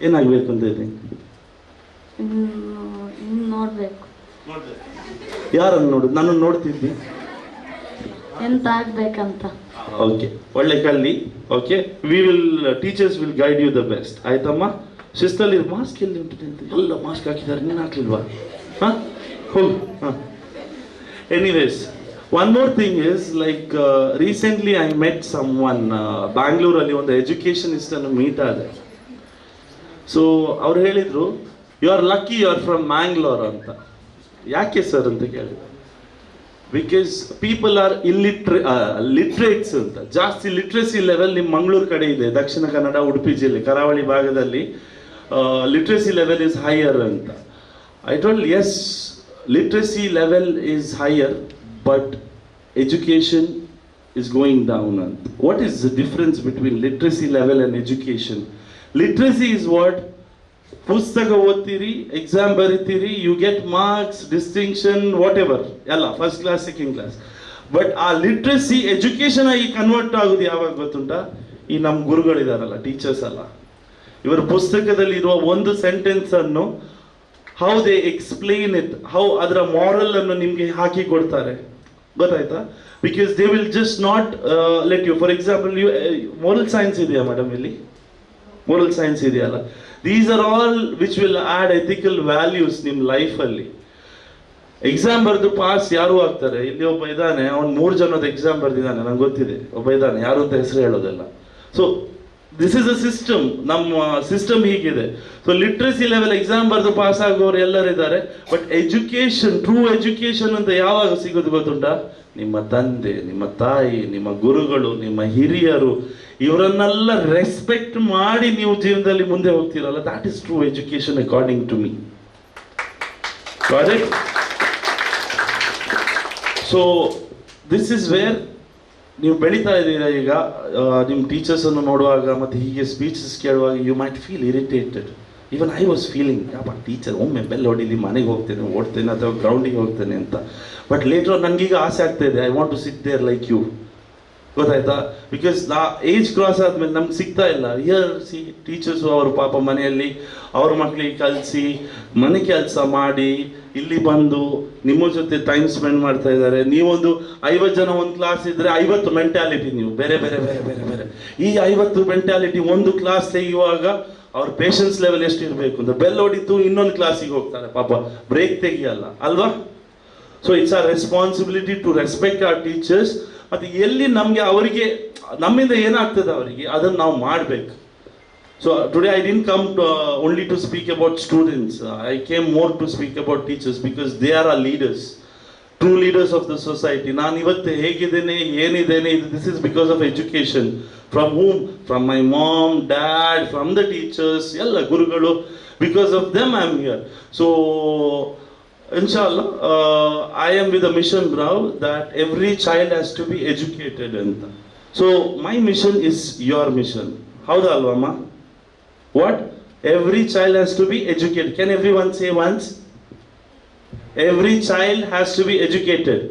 ಏನಾಗಬೇಕು ಅಂತ ಇದ್ದಿ? ನೋಡ್ಬೇಕು. ಯಾರನ್ನು ನೋಡು? ನಾನು ನೋಡ್ತಿದ್ದಿ ಎಂತ ಆಗ್ಬೇಕಂತ. ಓಕೆ, ಒಳ್ಳೆ ಕಲ್ಲಿ. Okay, we will, teachers will guide you the best. ಆಯ್ತಮ್ಮ? ಶಿಸ್ತಲ್ಲಿ ಮಾಸ್ಕ್ ಎಲ್ಲಿ ಉಂಟು ಅಂತ ಎಲ್ಲ ಮಾಸ್ಕ್ ಹಾಕಿದ್ದಾರೆ, ನೀನು ಹಾಕ್ಲಿಲ್ವಾ? ಹಾಂ, ಹೋಗಿ. ಹಾಂ, anyways, one more thing is like recently I met someone ಬ್ಯಾಂಗ್ಳೂರಲ್ಲಿ ಒಂದು ಎಜುಕೇಷನಿಸ್ಟನ್ನು ಮೀಟ್ ಆದೆ. ಸೊ ಅವ್ರು ಹೇಳಿದರು, you are lucky you are from Mangalore ಅಂತ. ಯಾಕೆ ಸರ್ ಅಂತ ಕೇಳಿದ್ರು. ಬಿಕಾಸ್ ಪೀಪಲ್ ಆರ್ ಲಿಟ್ರೇಟ್ಸ್ ಅಂತ. ಜಾಸ್ತಿ ಲಿಟ್ರಸಿ ಲೆವೆಲ್ ನಿಮ್ಮ ಮಂಗಳೂರು ಕಡೆ ಇದೆ, ದಕ್ಷಿಣ ಕನ್ನಡ, ಉಡುಪಿ ಜಿಲ್ಲೆ, ಕರಾವಳಿ ಭಾಗದಲ್ಲಿ ಲಿಟ್ರಸಿ ಲೆವೆಲ್ ಇಸ್ ಹೈಯರ್ ಅಂತ. I told yes, literacy level is higher, but education is going down. What is the difference between literacy level and education? Literacy is what? ಪುಸ್ತಕ ಓದ್ತೀರಿ, ಎಕ್ಸಾಮ್ ಬರೀತೀರಿ, you get marks, distinction, whatever, ಎಲ್ಲ first class, second class. But ಆ literacy education ಆಗಿ convert ಆಗೋದು ಯಾವಾಗ ಗೊತ್ತುಂಟಾ? ಈ ನಮ್ಮ ಗುರುಗಳಿದಾರಲ್ಲ, ಟೀಚರ್ಸ್ ಅಲ್ಲ, ಇವರ ಪುಸ್ತಕದಲ್ಲಿ ಇರುವ ಒಂದು ಸೆಂಟೆನ್ಸ್ ಅನ್ನು how they explain it, how ಅದರ ಮಾರಲ್ ಅನ್ನು ನಿಮಗೆ ಹಾಕಿ ಕೊಡ್ತಾರೆ, ಗೊತ್ತಾಯ್ತಾ? Because they will just not let you. For example, you moral science ಇದೆಯಾ ಮೇಡಮ್? ಇಲ್ಲಿ ಮೋರಲ್ ಸೈನ್ಸ್ ಇದೆಯಲ್ಲ, these are all which will add ethical values ನಿಮ್ಮ ಲೈಫಲ್ಲಿ. ಎಕ್ಸಾಮ್ ಬರೆದು ಪಾಸ್ ಯಾರು ಆಗ್ತಾರೆ? ಇಲ್ಲಿ ಒಬ್ಬ ಇದ್ದಾನೆ, ಅವ್ನು 3 ಜನದ ಎಕ್ಸಾಮ್ ಬರೆದಿದ್ದಾನೆ, ನಂಗೆ ಗೊತ್ತಿದೆ. ಒಬ್ಬ ಇದ್ದಾನೆ, ಯಾರು ಅಂತ ಹೆಸರು ಹೇಳೋದಲ್ಲ. So this is a system, ನಮ್ಮ ಸಿಸ್ಟಮ್ ಹೀಗಿದೆ. ಸೊ ಲಿಟ್ರಸಿ ಲೆವೆಲ್ ಎಕ್ಸಾಮ್ ಬರೆದು ಪಾಸ್ ಆಗೋರು ಎಲ್ಲರಿದ್ದಾರೆ. ಬಟ್ ಎಜುಕೇಶನ್, ಟ್ರೂ ಎಜುಕೇಶನ್ ಅಂತ ಯಾವಾಗ ಸಿಗೋದು ಗೊತ್ತುಂಟಾ? ನಿಮ್ಮ ತಂದೆ, ನಿಮ್ಮ ತಾಯಿ, ನಿಮ್ಮ ಗುರುಗಳು, ನಿಮ್ಮ ಹಿರಿಯರು, ಇವರನ್ನೆಲ್ಲ ರೆಸ್ಪೆಕ್ಟ್ ಮಾಡಿ ನೀವು ಜೀವನದಲ್ಲಿ ಮುಂದೆ ಹೋಗ್ತೀರಲ್ಲ, that is true education according to me. Correct? So this is where ನೀವು ಬೆಳೀತಾ ಇದ್ದೀರಾ. ಈಗ ನಿಮ್ಮ ಟೀಚರ್ಸನ್ನು ನೋಡುವಾಗ ಮತ್ತು ಹೀಗೆ ಸ್ಪೀಚಸ್ ಕೇಳುವಾಗ you might feel irritated. Even I was feeling, ಯಪ್ಪ ಟೀಚರ್ ಒಮ್ಮೆ ಬೆಲ್ ಹೊಡಿಲಿ, ಮನೆಗೆ ಹೋಗ್ತೇನೆ, ಓಡ್ತೇನೆ ಅಥವಾ ಗ್ರೌಂಡಿಗೆ ಹೋಗ್ತೇನೆ ಅಂತ. ಬಟ್ ಲೇಟರ್ ನನಗೀಗ ಆಸೆ ಆಗ್ತಾ ಇದೆ, I want to sit there like you. ಗೊತ್ತಾಯ್ತಾ? ಬಿಕಾಸ್ ನಾ ಏಜ್ ಕ್ರಾಸ್ ಆದ್ಮೇಲೆ ನಮ್ಗೆ ಸಿಗ್ತಾ ಇಲ್ಲ. ಹಿಯರ್ ಸಿ ಟೀಚರ್ಸು ಅವ್ರ ಪಾಪ ಮನೆಯಲ್ಲಿ ಅವ್ರ ಮಕ್ಕಳಿಗೆ ಕಲಿಸಿ, ಮನೆ ಕೆಲಸ ಮಾಡಿ, ಇಲ್ಲಿ ಬಂದು ನಿಮ್ಮ ಜೊತೆ ಟೈಮ್ ಸ್ಪೆಂಡ್ ಮಾಡ್ತಾ ಇದ್ದಾರೆ. ನೀವೊಂದು 50 ಜನ ಒಂದು ಕ್ಲಾಸ್ ಇದ್ರೆ 50 ಮೆಂಟ್ಯಾಲಿಟಿ, ನೀವು ಬೇರೆ ಬೇರೆ ಬೇರೆ ಬೇರೆ ಬೇರೆ. ಈ 50 ಮೆಂಟ್ಯಾಲಿಟಿ ಒಂದು ಕ್ಲಾಸ್ ತೆಗೆಯುವಾಗ ಅವ್ರ ಪೇಷನ್ಸ್ ಲೆವೆಲ್ ಎಷ್ಟು ಇರಬೇಕು ಅಂತ. ಬೆಲ್ ಹೊಡಿತು ಇನ್ನೊಂದು ಕ್ಲಾಸಿಗೆ ಹೋಗ್ತಾರೆ ಪಾಪ, ಬ್ರೇಕ್ ತೆಗಿಯಲ್ಲ ಅಲ್ವಾ? So it's our responsibility to respect our teachers. ಮತ್ತು ಎಲ್ಲಿ ನಮಗೆ ಅವರಿಗೆ ನಮ್ಮಿಂದ ಏನಾಗ್ತದೆ ಅವರಿಗೆ ಅದನ್ನು ನಾವು ಮಾಡಬೇಕು. So today I didn't come only to speak about students, I came more to speak about teachers because they are are leaders, true leaders of the society. ನಾನು ಇವತ್ತು ಹೇಗಿದ್ದೇನೆ, ಏನಿದ್ದೇನೆ, this is because of education. From whom? From my mom, dad, from the teachers, ಎಲ್ಲ ಗುರುಗಳು. Because of them I am here. So Inshallah, I am with a mission now that every child has to be educated. So my mission is your mission. Howda alvama? What? Every child has to be educated. Can everyone say once? Every child has to be educated.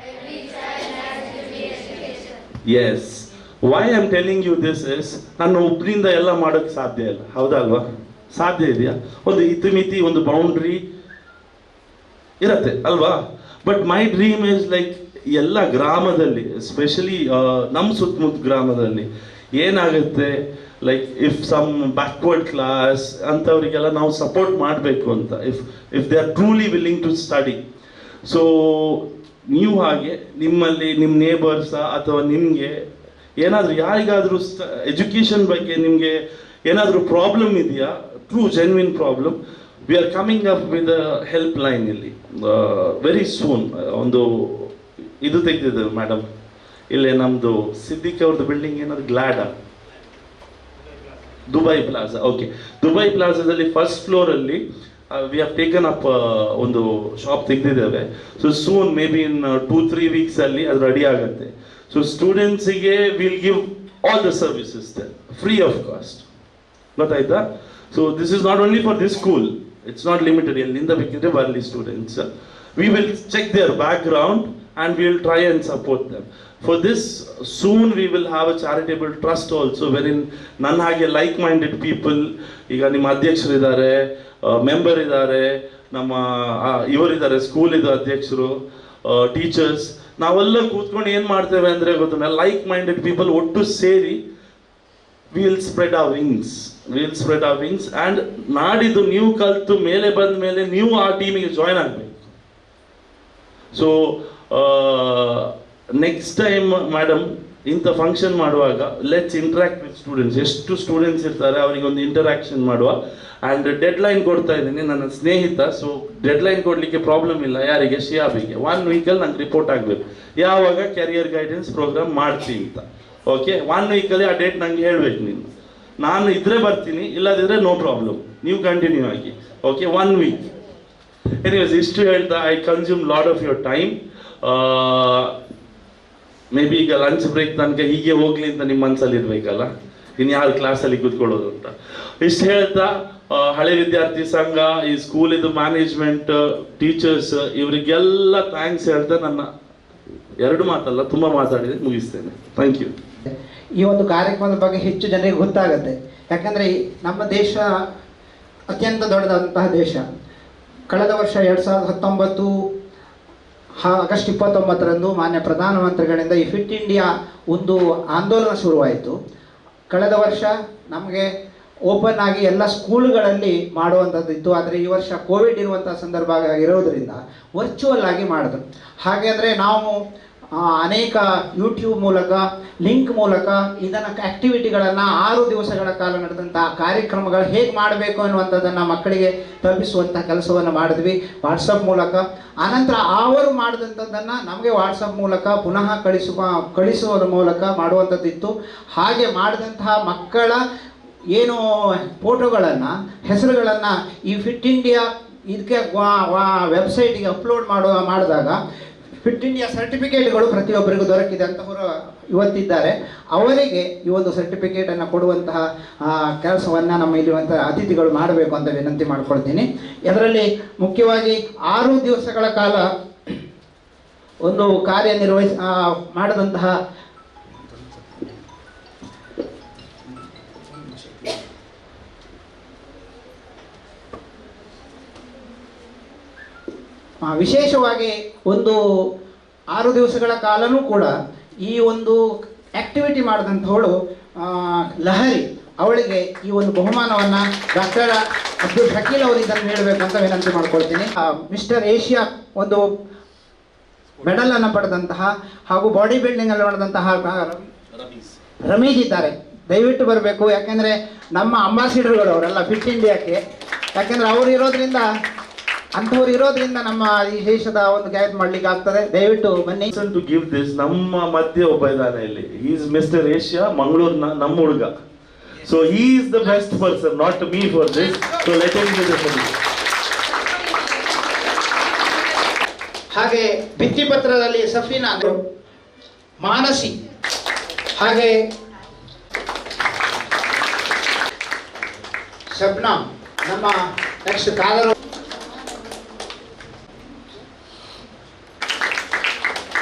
Every child has to be educated. Yes. Why I am telling you this is, ನಾನು ಒಬ್ಬರಿಂದ ಎಲ್ಲ ಮಾಡೋಕ್ಕೆ ಸಾಧ್ಯ ಇಲ್ಲ. ಹೌದಾ ಅಲ್ವಾ? ಸಾಧ್ಯ ಇದೆಯಾ? ಒಂದು ಇತಿಮಿತಿ, ಒಂದು ಬೌಂಡ್ರಿ ಇರತ್ತೆ ಅಲ್ವಾ? But my dream is like ಎಲ್ಲ ಗ್ರಾಮದಲ್ಲಿ, ಎಸ್ಪೆಷಲಿ ನಮ್ಮ ಸುತ್ತಮುತ್ತ ಗ್ರಾಮದಲ್ಲಿ ಏನಾಗುತ್ತೆ, like if some backward class ಅಂಥವರಿಗೆಲ್ಲ ನಾವು ಸಪೋರ್ಟ್ ಮಾಡಬೇಕು ಅಂತ, if they are truly willing to study. So ನೀವು ಹಾಗೆ ನಿಮ್ಮಲ್ಲಿ ನಿಮ್ಮ ನೇಬರ್ಸ ಅಥವಾ ನಿಮಗೆ ಏನಾದರೂ ಯಾರಿಗಾದರೂ ಎಜುಕೇಷನ್ ಬಗ್ಗೆ ನಿಮಗೆ ಏನಾದರೂ ಪ್ರಾಬ್ಲಮ್ ಇದೆಯಾ, true genuine problem, we are coming up with help line ಇಲ್ಲಿ ವೆರಿ ಸೂನ್. ಒಂದು ಇದು ತೆಗೆದಿದ್ದೇವೆ ಮೇಡಮ್, ಇಲ್ಲೇ ನಮ್ಮದು ಸಿದ್ದಿಕ್ ಅವ್ರದ್ದು ಬಿಲ್ಡಿಂಗ್ ಏನಾದ್ರು ಗ್ಲಾಡಾ, ದುಬೈ ಪ್ಲಾಜಾ. ಓಕೆ, ದುಬೈ ಪ್ಲಾಜಾದಲ್ಲಿ ಫಸ್ಟ್ ಫ್ಲೋರಲ್ಲಿ ವಿ ಹ್ಯಾವ್ ಟೇಕನ್ ಅಪ್ ಒಂದು ಶಾಪ್ ತೆಗೆದಿದ್ದೇವೆ. So soon maybe in 2-3 ವೀಕ್ಸಲ್ಲಿ ಅದು ರೆಡಿ ಆಗುತ್ತೆ. ಸೊ ಸ್ಟೂಡೆಂಟ್ಸಿಗೆ will give all the services free of cost. ಗೊತ್ತಾಯ್ತಾ? So this is not only for this school, it's not limited. ಎಲ್ಲಿಂದ ಬೇಕಿದ್ರೆ ಬರಲಿ students. We will check their background and we will try and support them. For this, soon we will have a charitable trust also, wherein ನನ್ನ ಹಾಗೆ like minded people, ಈಗ ನಿಮ್ಮ ಅಧ್ಯಕ್ಷರಿದ್ದಾರೆ, member ಇದ್ದಾರೆ, ನಮ್ಮ ಇವರಿದ್ದಾರೆ, school ಇದು ಅಧ್ಯಕ್ಷರು, ಟೀಚರ್ಸ್, ನಾವೆಲ್ಲ ಕೂತ್ಕೊಂಡು ಏನು ಮಾಡ್ತೇವೆ ಅಂದರೆ ಗೊತ್ತಿಲ್ಲ, ಲೈಕ್ ಮೈಂಡೆಡ್ ಪೀಪಲ್ ಒಟ್ಟು ಸೇರಿ we'll spread our wings and ನಾಡಿದ್ದು ನೀವು ಕಲಿತು ಮೇಲೆ ಬಂದ ಮೇಲೆ ನೀವು ಆ ಟೀಮಿಗೆ ಜಾಯ್ನ್ ಆಗಬೇಕು. ಸೊ ನೆಕ್ಸ್ಟ್ ಟೈಮ್ ಮೇಡಮ್ ಇಂಥ ಫಂಕ್ಷನ್ ಮಾಡುವಾಗ ಲೆಟ್ಸ್ ಇಂಟ್ರಾಕ್ಟ್ ವಿತ್ ಸ್ಟೂಡೆಂಟ್ಸ್. ಎಷ್ಟು ಸ್ಟೂಡೆಂಟ್ಸ್ ಇರ್ತಾರೆ ಅವರಿಗೆ ಒಂದು ಇಂಟರಾಕ್ಷನ್ ಮಾಡುವ. ಆ್ಯಂಡ್ ಡೆಡ್ ಲೈನ್ ಕೊಡ್ತಾ ಇದ್ದೀನಿ, ನನ್ನ ಸ್ನೇಹಿತ. ಸೊ ಡೆಡ್ ಲೈನ್ ಕೊಡಲಿಕ್ಕೆ ಪ್ರಾಬ್ಲಮ್ ಇಲ್ಲ ಯಾರಿಗೆ, ಶಿಯಾಬಿಗೆ 1 ವೀಕಲ್ಲಿ ನಂಗೆ ರಿಪೋರ್ಟ್ ಆಗಬೇಕು ಯಾವಾಗ ಕ್ಯಾರಿಯರ್ ಗೈಡೆನ್ಸ್ ಪ್ರೋಗ್ರಾಮ್ ಮಾಡ್ತೀನಿ ಅಂತ. ಓಕೆ, 1 ವೀಕಲ್ಲಿ ಆ ಡೇಟ್ ನಂಗೆ ಹೇಳ್ಬೇಕು ನೀನು. ನಾನು ಇದ್ರೆ ಬರ್ತೀನಿ, ಇಲ್ಲದಿದ್ರೆ ನೋ ಪ್ರಾಬ್ಲಮ್, ನೀವು ಕಂಟಿನ್ಯೂ ಆಗಿ. Okay, 1 week. ಎನಿವೇಸ್, ಇಷ್ಟು ಹೇಳ್ತಾ I consume lot of your time. Maybe ಈಗ ಲಂಚ್ ಬ್ರೇಕ್ ತನಕ ಹೀಗೆ ಹೋಗ್ಲಿ ಅಂತ ನಿಮ್ಮ ಮನಸ್ಸಲ್ಲಿ ಇರಬೇಕಲ್ಲ, ಇನ್ಯಾರು ಕ್ಲಾಸಲ್ಲಿ ಕೂತ್ಕೊಳ್ಳೋದು ಅಂತ. ಇಷ್ಟು ಹೇಳ್ತಾ ಹಳೆ ವಿದ್ಯಾರ್ಥಿ ಸಂಘ, ಈ ಸ್ಕೂಲಿದು ಮ್ಯಾನೇಜ್ಮೆಂಟ್, ಟೀಚರ್ಸ್, ಇವರಿಗೆಲ್ಲ ಥ್ಯಾಂಕ್ಸ್ ಹೇಳ್ತಾ ನನ್ನ 2 ಮಾತಲ್ಲ ತುಂಬ ಮಾತಾಡಿದೆ, ಮುಗಿಸ್ತೇನೆ. Thank you. ಈ ಒಂದು ಕಾರ್ಯಕ್ರಮದ ಬಗ್ಗೆ ಹೆಚ್ಚು ಜನರಿಗೆ ಗೊತ್ತಾಗುತ್ತೆ. ಯಾಕಂದರೆ ನಮ್ಮ ದೇಶ ಅತ್ಯಂತ ದೊಡ್ಡದಾದಂತಹ ದೇಶ. ಕಳೆದ ವರ್ಷ 2019 ಆಗಸ್ಟ್ 29ರಂದು ಮಾನ್ಯ ಪ್ರಧಾನಮಂತ್ರಿಗಳಿಂದ ಈ ಫಿಟ್ ಇಂಡಿಯಾ ಒಂದು ಆಂದೋಲನ ಶುರುವಾಯಿತು. ಕಳೆದ ವರ್ಷ ನಮಗೆ ಓಪನ್ ಆಗಿ ಎಲ್ಲ ಸ್ಕೂಲ್ಗಳಲ್ಲಿ ಮಾಡುವಂಥದ್ದಿತ್ತು. ಆದರೆ ಈ ವರ್ಷ ಕೋವಿಡ್ ಇರುವಂಥ ಸಂದರ್ಭ ಇರೋದರಿಂದ ವರ್ಚುವಲ್ ಆಗಿ ಮಾಡಿದ್ರು. ಹಾಗೆ ಅಂದರೆ ನಾವು ಅನೇಕ ಯೂಟ್ಯೂಬ್ ಮೂಲಕ ಲಿಂಕ್ ಮೂಲಕ ಇದನ್ನು ಆ್ಯಕ್ಟಿವಿಟಿಗಳನ್ನು 6 ದಿವಸಗಳ ಕಾಲ ನಡೆದಂತಹ ಕಾರ್ಯಕ್ರಮಗಳು ಹೇಗೆ ಮಾಡಬೇಕು ಅನ್ನುವಂಥದ್ದನ್ನು ಮಕ್ಕಳಿಗೆ ತಲುಪಿಸುವಂಥ ಕೆಲಸವನ್ನು ಮಾಡಿದ್ವಿ ವಾಟ್ಸಪ್ ಮೂಲಕ. ಆನಂತರ ಅವರು ಮಾಡಿದಂಥದ್ದನ್ನು ನಮಗೆ ವಾಟ್ಸಪ್ ಮೂಲಕ ಪುನಃ ಕಳಿಸುವುದರ ಮೂಲಕ ಮಾಡುವಂಥದ್ದಿತ್ತು. ಹಾಗೆ ಮಾಡಿದಂತಹ ಮಕ್ಕಳ ಏನು ಫೋಟೋಗಳನ್ನು ಹೆಸರುಗಳನ್ನು ಈ ಫಿಟ್ ಇಂಡಿಯಾ ಇದಕ್ಕೆ ವೆಬ್ಸೈಟಿಗೆ ಅಪ್ಲೋಡ್ ಮಾಡಿದಾಗ ಫಿಟ್ ಇಂಡಿಯಾ ಸರ್ಟಿಫಿಕೇಟ್ಗಳು ಪ್ರತಿಯೊಬ್ಬರಿಗೂ ದೊರಕಿದೆ ಅಂತವರು ಇವತ್ತಿದ್ದಾರೆ. ಅವರಿಗೆ ಈ ಒಂದು ಸರ್ಟಿಫಿಕೇಟನ್ನು ಕೊಡುವಂತಹ ಕೆಲಸವನ್ನು ನಮ್ಮ ಇಲ್ಲಿರುವಂಥ ಅತಿಥಿಗಳು ಮಾಡಬೇಕು ಅಂತ ವಿನಂತಿ ಮಾಡ್ಕೊಳ್ತೀನಿ. ಇದರಲ್ಲಿ ಮುಖ್ಯವಾಗಿ 6 ದಿವಸಗಳ ಕಾಲ ಒಂದು ಮಾಡಿದಂತಹ ವಿಶೇಷವಾಗಿ ಒಂದು 6 ದಿವಸಗಳ ಕಾಲನೂ ಕೂಡ ಈ ಒಂದು ಆ್ಯಕ್ಟಿವಿಟಿ ಮಾಡಿದಂಥವಳು ಲಹರಿ, ಅವಳಿಗೆ ಈ ಒಂದು ಬಹುಮಾನವನ್ನು ಡಾಕ್ಟರ್ ಅಬ್ದುಲ್ ಶಕೀಲ್ ಅವರು ಇದನ್ನು ನೀಡಬೇಕು ಅಂತ ವಿನಂತಿ ಮಾಡ್ಕೊಳ್ತೀನಿ. ಮಿಸ್ಟರ್ ಏಷ್ಯಾ ಒಂದು ಮೆಡಲನ್ನು ಪಡೆದಂತಹ ಹಾಗೂ ಬಾಡಿ ಬಿಲ್ಡಿಂಗಲ್ಲಿ ಮಾಡಿದಂತಹ ರಮೀಜ್ ಇದ್ದಾರೆ, ದಯವಿಟ್ಟು ಬರಬೇಕು. ಯಾಕೆಂದರೆ ನಮ್ಮ ಅಂಬಾಸಿಡರ್ಗಳು ಅವರೆಲ್ಲ ಫಿಟ್ ಇಂಡಿಯಾಕ್ಕೆ, ಯಾಕೆಂದರೆ ಅಂಥವ್ರು ಇರೋದ್ರಿಂದ ನಮ್ಮ ಈ ದೇಶದ ಒಂದು ಗಾಯತ್ ಮಾಡ್ಲಿಕ್ಕೆ ಆಗ್ತದೆ. ದಯವಿಟ್ಟು ಬನ್ನಿ. ಟು ಗಿವ್ ದಿಸ್ ನಮ್ಮ ಮಧ್ಯೆ ಒಬ್ಬ ಇದ್ದಾನೆ ಇಲ್ಲಿ, ಈಸ್ ಮಿಸ್ಟರ್ ಏಷ್ಯಾ, ಮಂಗಳೂರು ನಮ್ಮ ಹುಡುಗ. So he is the best person, not me for this. So let him give this. ಹಾಗೆ ಭಿತ್ತಿಪತ್ರದಲ್ಲಿ ಸಫೀನಾ, ಮಾನಸಿ, ಹಾಗೆ ಶಬ್ನಾ, ನಮ್ಮ ನೆಕ್ಸ್ಟ್ ಕಾಲರು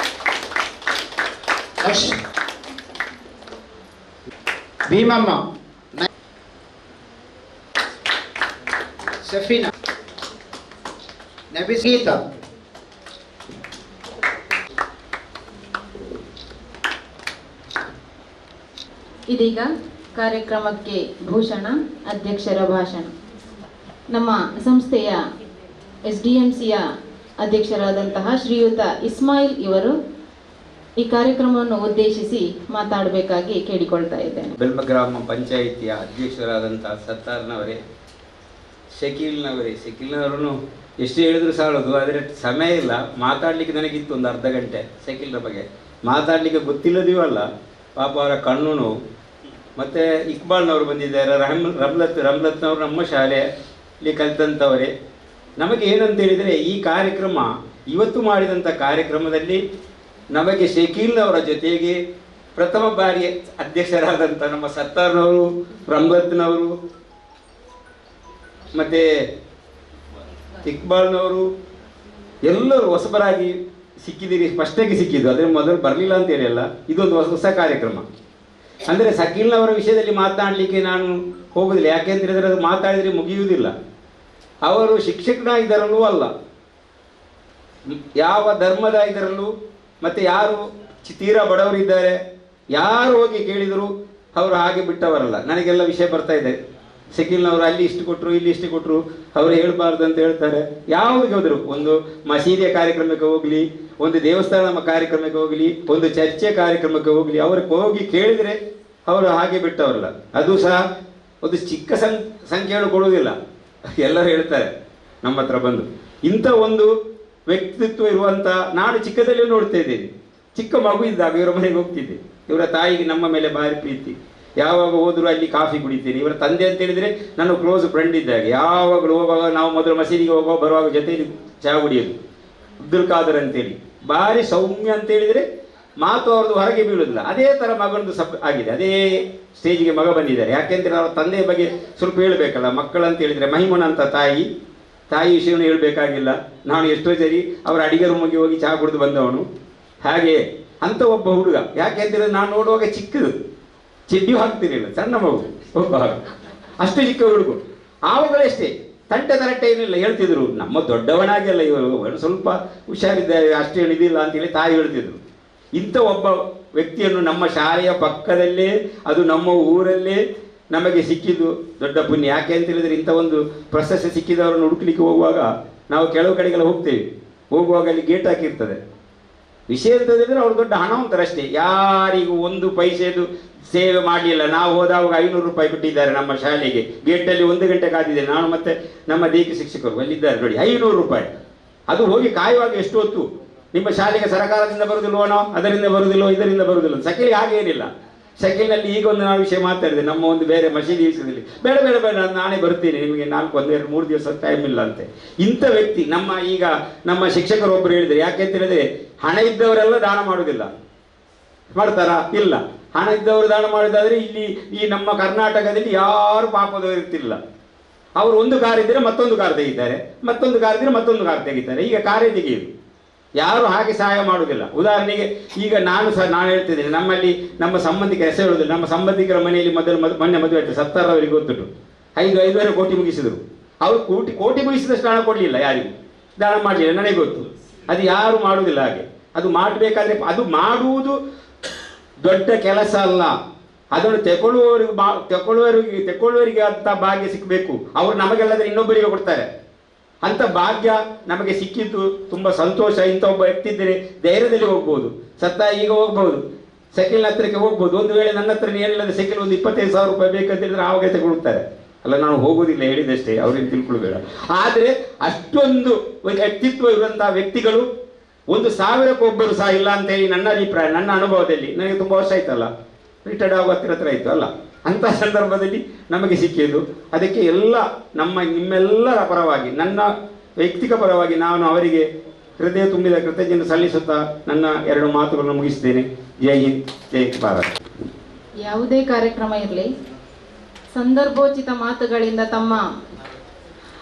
ಭೀಮಮ್ಮ, ಸಫೀನಾ, ನಬಿಗೀತಾ, ಇದೀಗ ಕಾರ್ಯಕ್ರಮಕ್ಕೆ ಭೂಷಣ ಅಧ್ಯಕ್ಷರ ಭಾಷಣ. ನಮ್ಮ ಸಂಸ್ಥೆಯ SDMCಯ ಅಧ್ಯಕ್ಷರಾದಂತಹ ಶ್ರೀಯುತ ಇಸ್ಮಾಯಿಲ್ ಇವರು ಈ ಕಾರ್ಯಕ್ರಮವನ್ನು ಉದ್ದೇಶಿಸಿ ಮಾತಾಡಬೇಕಾಗಿ ಕೇಳಿಕೊಳ್ತಾ ಇದ್ದೇನೆ. ಬೆಲ್ಮ ಗ್ರಾಮ ಪಂಚಾಯಿತಿಯ ಅಧ್ಯಕ್ಷರಾದಂಥ ಸತ್ತಾರ್ನವರೇ, ಶಕೀಲ್ನವರನ್ನು ಎಷ್ಟು ಹೇಳಿದ್ರು ಸಾಲದು, ಆದರೆ ಸಮಯ ಇಲ್ಲ. ಮಾತಾಡಲಿಕ್ಕೆ ನನಗಿತ್ತು ಒಂದು ಅರ್ಧ ಗಂಟೆ ಶಕೀಲ್ನ ಬಗ್ಗೆ ಮಾತಾಡಲಿಕ್ಕೆ, ಗೊತ್ತಿಲ್ಲದೆಯೂ ಅಲ್ಲ ಪಾಪ, ಅವರ ಕಣ್ಣು ನೋವು. ಮತ್ತು ಇಕ್ಬಾಲ್ನವರು ಬಂದಿದ್ದಾರೆ, ರಮ್ಲತ್ನವರು ನಮ್ಮ ಶಾಲೆಯಲ್ಲಿ ಕಲಿತಂಥವರೇ. ನಮಗೆ ಏನಂತ ಹೇಳಿದರೆ, ಈ ಕಾರ್ಯಕ್ರಮ ಇವತ್ತು ಮಾಡಿದಂಥ ಕಾರ್ಯಕ್ರಮದಲ್ಲಿ ನಮಗೆ ಶಕೀಲ್ನವರ ಜೊತೆಗೆ ಪ್ರಥಮ ಬಾರಿ ಅಧ್ಯಕ್ಷರಾದಂಥ ನಮ್ಮ ಸತ್ತಾರ್ನವರು, ರಮ್ಲತ್ನವರು ಮತ್ತು ಇಕ್ಬಾಲ್ನವರು ಎಲ್ಲರೂ ಹೊಸಬರಾಗಿ ಸಿಕ್ಕಿದ್ದೀರಿ, ಫಸ್ಟಾಗಿ ಸಿಕ್ಕಿದ್ದು. ಅದ್ರ ಮೊದಲು ಬರಲಿಲ್ಲ ಅಂತೇಳಿ ಅಲ್ಲ, ಇದೊಂದು ಹೊಸ ಕಾರ್ಯಕ್ರಮ. ಅಂದರೆ ಶಕೀಲ್ನವರ ವಿಷಯದಲ್ಲಿ ಮಾತನಾಡಲಿಕ್ಕೆ ನಾನು ಹೋಗುವುದಿಲ್ಲ, ಯಾಕೆ ಅಂತ ಹೇಳಿದರೆ ಅದು ಮಾತಾಡಿದರೆ ಮುಗಿಯುವುದಿಲ್ಲ. ಅವರು ಶಿಕ್ಷಕನ ಇದರಲ್ಲೂ ಅಲ್ಲ, ಯಾವ ಧರ್ಮದ ಇದರಲ್ಲೂ, ಮತ್ತು ಯಾರು ತೀರಾ ಬಡವರಿದ್ದಾರೆ ಯಾರು ಹೋಗಿ ಕೇಳಿದರು ಅವರು ಹಾಗೆ ಬಿಟ್ಟವರಲ್ಲ. ನನಗೆಲ್ಲ ವಿಷಯ ಬರ್ತಾ ಇದೆ, ಶಕೀಲ್ನವರು ಅಲ್ಲಿ ಇಷ್ಟು ಕೊಟ್ಟರು, ಇಲ್ಲಿ ಇಷ್ಟು ಕೊಟ್ಟರು, ಅವರು ಹೇಳಬಾರ್ದು ಅಂತ ಹೇಳ್ತಾರೆ. ಯಾವುದಕ್ಕೆ ಹೋದರು, ಒಂದು ಮಸೀದಿಯ ಕಾರ್ಯಕ್ರಮಕ್ಕೆ ಹೋಗಲಿ, ಒಂದು ದೇವಸ್ಥಾನ ಕಾರ್ಯಕ್ರಮಕ್ಕೆ ಹೋಗಲಿ, ಒಂದು ಚರ್ಚೆ ಕಾರ್ಯಕ್ರಮಕ್ಕೆ ಹೋಗಲಿ, ಅವ್ರಿಗೆ ಹೋಗಿ ಕೇಳಿದರೆ ಅವರು ಹಾಗೆ ಬಿಟ್ಟವರಲ್ಲ. ಅದು ಸಹ ಒಂದು ಚಿಕ್ಕ ಸಂಖ್ಯೆಗಳು ಕೊಡುವುದಿಲ್ಲ, ಎಲ್ಲರೂ ಹೇಳ್ತಾರೆ ನಮ್ಮ ಹತ್ರ ಬಂದು. ಇಂಥ ಒಂದು ವ್ಯಕ್ತಿತ್ವ ಇರುವಂಥ, ನಾನು ಚಿಕ್ಕದಲ್ಲೇ ನೋಡ್ತಾ ಇದ್ದೀನಿ. ಚಿಕ್ಕ ಮಗು ಇದ್ದಾಗ ಇವರ ಮನೆಗೆ ಹೋಗ್ತಿದ್ದೆ, ಇವರ ತಾಯಿಗೆ ನಮ್ಮ ಮೇಲೆ ಭಾರಿ ಪ್ರೀತಿ. ಯಾವಾಗ ಹೋದರೂ ಅಲ್ಲಿ ಕಾಫಿ ಕುಡಿತೀನಿ. ಇವರ ತಂದೆ ಅಂತ ಹೇಳಿದರೆ ನನ್ನ ಕ್ಲೋಸ್ ಫ್ರೆಂಡ್ ಇದ್ದಾಗ, ಯಾವಾಗಲೂ ಹೋಗುವಾಗ ನಾವು ಮೊದಲು ಮಸೀದಿಗೆ ಹೋಗುವ ಬರುವಾಗ ಜೊತೆಯಲ್ಲಿ ಚಹಾ ಕುಡಿಯೋದು. ಅಬ್ದುಲ್ ಖಾದರ್ ಅಂತೇಳಿ ಭಾರಿ ಸೌಮ್ಯ ಅಂತ ಹೇಳಿದರೆ ಮಾತು ಅವ್ರದ್ದು ಹೊರಗೆ ಬೀಳುವುದಿಲ್ಲ. ಅದೇ ಥರ ಮಗನದು ಆಗಿದೆ, ಅದೇ ಸ್ಟೇಜಿಗೆ ಮಗ ಬಂದಿದ್ದಾರೆ. ಯಾಕೆಂದರೆ ಅವರ ತಂದೆಯ ಬಗ್ಗೆ ಸ್ವಲ್ಪ ಹೇಳಬೇಕಲ್ಲ. ಮಕ್ಕಳಂತ ಹೇಳಿದರೆ ಮಹಿಮನ ಅಂತ ತಾಯಿ ವಿಷಯವನ್ನು ಹೇಳಬೇಕಾಗಿಲ್ಲ. ನಾನು ಎಷ್ಟೋ ಸರಿ ಅವರ ಅಡಿಗೆ ರೂಮಿಗೆ ಹೋಗಿ ಚಹಾ ಕುಡಿದು ಬಂದವನು. ಹಾಗೆ ಅಂಥ ಒಬ್ಬ ಹುಡುಗ, ಯಾಕೆಂದರೆ ನಾನು ನೋಡುವಾಗ ಚಿಕ್ಕದು, ಚೆಡ್ಡಿ ಹಾಕ್ತಿರಲಿಲ್ಲ, ಸಣ್ಣ ಮಗು, ಅಷ್ಟು ಚಿಕ್ಕ ಹುಡುಗರು. ಆವಾಗಲಷ್ಟೇ ತರಟ್ಟೆ ಏನಿಲ್ಲ, ಹೇಳ್ತಿದ್ರು ನಮ್ಮ ದೊಡ್ಡವನಾಗಿ ಅಲ್ಲ ಇವರು, ಸ್ವಲ್ಪ ಹುಷಾರಿದ್ದಾರೆ, ಅಷ್ಟೇನು ಇದಿಲ್ಲ ಅಂತೇಳಿ ತಾಯಿ ಹೇಳ್ತಿದ್ರು. ಇಂಥ ಒಬ್ಬ ವ್ಯಕ್ತಿಯನ್ನು ನಮ್ಮ ಶಾಲೆಯ ಪಕ್ಕದಲ್ಲೇ, ಅದು ನಮ್ಮ ಊರಲ್ಲೇ ನಮಗೆ ಸಿಕ್ಕಿದ್ದು ದೊಡ್ಡ ಪುಣ್ಯ. ಯಾಕೆ ಅಂತ ಹೇಳಿದರೆ, ಇಂಥ ಒಂದು ಪ್ರಶಸ್ತಿ ಸಿಕ್ಕಿದವರನ್ನು ಹುಡುಕ್ಲಿಕ್ಕೆ ಹೋಗುವಾಗ ನಾವು ಕೆಲವು ಕಡೆಗೆಲ್ಲ ಹೋಗ್ತೇವೆ, ಹೋಗುವಾಗ ಅಲ್ಲಿ ಗೇಟ್ ಹಾಕಿರ್ತದೆ, ವಿಷಯ ಅಂತ ಹೇಳಿದ್ರೆ ಅವ್ರು ದೊಡ್ಡ ಹಣವಂತರಷ್ಟೇ, ಯಾರಿಗೂ ಒಂದು ಪೈಸೆದು ಸೇವೆ ಮಾಡಲಿಲ್ಲ. ನಾವು ಹೋದಾಗ 500 ರೂಪಾಯಿ ಕೊಟ್ಟಿದ್ದಾರೆ ನಮ್ಮ ಶಾಲೆಗೆ, ಗೇಟಲ್ಲಿ 1 ಗಂಟೆ ಕಾದಿದ್ದೇನೆ ನಾನು ಮತ್ತೆ ನಮ್ಮ ದೈಹಿಕ ಶಿಕ್ಷಕರು ಅಲ್ಲಿದ್ದಾರೆ ನೋಡಿ. 500 ರೂಪಾಯಿ ಅದು ಹೋಗಿ ಕಾಯುವಾಗ ಎಷ್ಟು ಹೊತ್ತು. ನಿಮ್ಮ ಶಾಲೆಗೆ ಸರ್ಕಾರದಿಂದ ಬರುವುದಿಲ್ವೋ, ಅದರಿಂದ ಬರುವುದಿಲ್ಲೋ, ಇದರಿಂದ ಬರುವುದಿಲ್ಲ. ಸೈಕಲ್ಗೆ ಹಾಗೇನಿಲ್ಲ. ಸೈಕಲ್ನಲ್ಲಿ ಈಗ ಒಂದು ನಾವು ವಿಷಯ ಮಾತಾಡಿದೆ, ನಮ್ಮ ಒಂದು ಬೇರೆ ಮಸೀದಿ ವಿಷಯದಲ್ಲಿ, ಬೇಡ ಬೇಡ ಬೇಡ ನಾನೇ ಬರ್ತೀನಿ, ನಿಮಗೆ 1-2-3 ದಿವಸ ಟೈಮ್ ಇಲ್ಲ ಅಂತೆ. ಇಂಥ ವ್ಯಕ್ತಿ ನಮ್ಮ ಶಿಕ್ಷಕರು ಒಬ್ಬರು ಹೇಳಿದ್ರು, ಯಾಕೆ ಅಂತ ಹೇಳಿದ್ರೆ ಹಣ ಇದ್ದವರೆಲ್ಲ ದಾನ ಮಾಡುವುದಿಲ್ಲ, ಮಾಡ್ತಾರಾ? ಇಲ್ಲ. ಹಣ ಇದ್ದವರು ದಾನ ಮಾಡೋದಾದ್ರೆ ಇಲ್ಲಿ ಈ ನಮ್ಮ ಕರ್ನಾಟಕದಲ್ಲಿ ಯಾರು ಪಾಪದವರು ಇರ್ತಿಲ್ಲ. ಅವರು ಒಂದು ಕಾರ್ ಇದ್ದರೆ ಮತ್ತೊಂದು ಕಾರ್ ತೆಗಿತಾರೆ, ಮತ್ತೊಂದು ಕಾರ್ ಇದ್ದರೆ ಮತ್ತೊಂದು ಕಾರ್ ತೆಗಿತಾರೆ. ಈಗ ಕಾರೇ ತೆಗೆಯುದು, ಯಾರು ಹಾಗೆ ಸಹಾಯ ಮಾಡುವುದಿಲ್ಲ. ಉದಾಹರಣೆಗೆ ಈಗ ನಾನು ಹೇಳ್ತಿದ್ದೇನೆ, ನಮ್ಮಲ್ಲಿ ನಮ್ಮ ಸಂಬಂಧಿಕರ ಹೆಸರು ಹೇಳುವುದಿಲ್ಲ, ನಮ್ಮ ಸಂಬಂಧಿಕರ ಮನೆಯಲ್ಲಿ ಮೊನ್ನೆ ಮದುವೆ ಆಯ್ತು, 70 ಅವರಿಗೆ ಗೊತ್ತುಂಟು, 5.5 ಕೋಟಿ ಮುಗಿಸಿದರು. ಅವರು ಕೋಟಿ ಮುಗಿಸಿದಷ್ಟು ಹಣ ಕೊಡಲಿಲ್ಲ, ಯಾರಿಗೂ ದಾನ ಮಾಡಲಿಲ್ಲ, ನನಗೆ ಗೊತ್ತು. ಅದು ಯಾರು ಮಾಡುವುದಿಲ್ಲ ಹಾಗೆ. ಅದು ಮಾಡಬೇಕಾದ್ರೆ ಅದು ಮಾಡುವುದು ದೊಡ್ಡ ಕೆಲಸ ಅಲ್ಲ. ಅದನ್ನು ತೆಕೊಳ್ಳುವವರಿಗೆ ಅಂತ ಭಾಗ್ಯ ಸಿಕ್ಕಬೇಕು. ಅವರು ನಮಗೆಲ್ಲದ್ರೆ ಇನ್ನೊಬ್ಬರಿಗೆ ಕೊಡ್ತಾರೆ. ಅಂಥ ಭಾಗ್ಯ ನಮಗೆ ಸಿಕ್ಕಿದ್ದು ತುಂಬ ಸಂತೋಷ. ಇಂಥ ಒಬ್ಬ ವ್ಯಕ್ತಿ ಇದ್ದರೆ ಧೈರ್ಯದಲ್ಲಿ ಹೋಗ್ಬೋದು, ಸತ್ತ ಈಗ ಹೋಗ್ಬೋದು, ಸೈಕಲ್ನ ಹತ್ರಕ್ಕೆ ಹೋಗ್ಬೋದು. ಒಂದು ವೇಳೆ ನನ್ನ ಹತ್ರ ಏನಿಲ್ಲದೆ ಸೈಕಲ್ ಒಂದು 25,000 ರೂಪಾಯಿ ಬೇಕಂತಿದ್ರೆ ಆವಾಗ ತಗೊಳ್ತಾರೆ. ಅಲ್ಲ, ನಾನು ಹೋಗೋದಿಲ್ಲ, ಹೇಳಿದಷ್ಟೇ, ಅವ್ರಿಗೆ ತಿಳ್ಕೊಳ್ಬೇಡ. ಆದರೆ ಅಷ್ಟೊಂದು ವ್ಯಕ್ತಿತ್ವ ಇರುವಂತಹ ವ್ಯಕ್ತಿಗಳು 1,000 ಸಹ ಇಲ್ಲ ಅಂತೇಳಿ ನನ್ನ ಅಭಿಪ್ರಾಯ, ನನ್ನ ಅನುಭವದಲ್ಲಿ. ನನಗೆ ತುಂಬ ವರ್ಷ ಆಯ್ತಲ್ಲ, ರಿಟೈರ್ಡ್ ಆಗೋ ಹತ್ರ ಆಯಿತು ಅಲ್ಲ, ಅಂಥ ಸಂದರ್ಭದಲ್ಲಿ ನಮಗೆ ಸಿಕ್ಕಿದ್ದು. ಅದಕ್ಕೆ ನಿಮ್ಮೆಲ್ಲರ ಪರವಾಗಿ, ನನ್ನ ವೈಯಕ್ತಿಕ ಪರವಾಗಿ ನಾನು ಅವರಿಗೆ ಹೃದಯ ತುಂಬಿದ ಕೃತಜ್ಞತೆ ಸಲ್ಲಿಸುತ್ತಾ ನನ್ನ 2 ಮಾತುಗಳನ್ನು ಮುಗಿಸಿದ್ದೇನೆ. ಜೈ ಹಿಂದ್, ಜೈ ಭಾರತ್. ಯಾವುದೇ ಕಾರ್ಯಕ್ರಮ ಇರಲಿ, ಸಂದರ್ಭೋಚಿತ ಮಾತುಗಳಿಂದ ತಮ್ಮ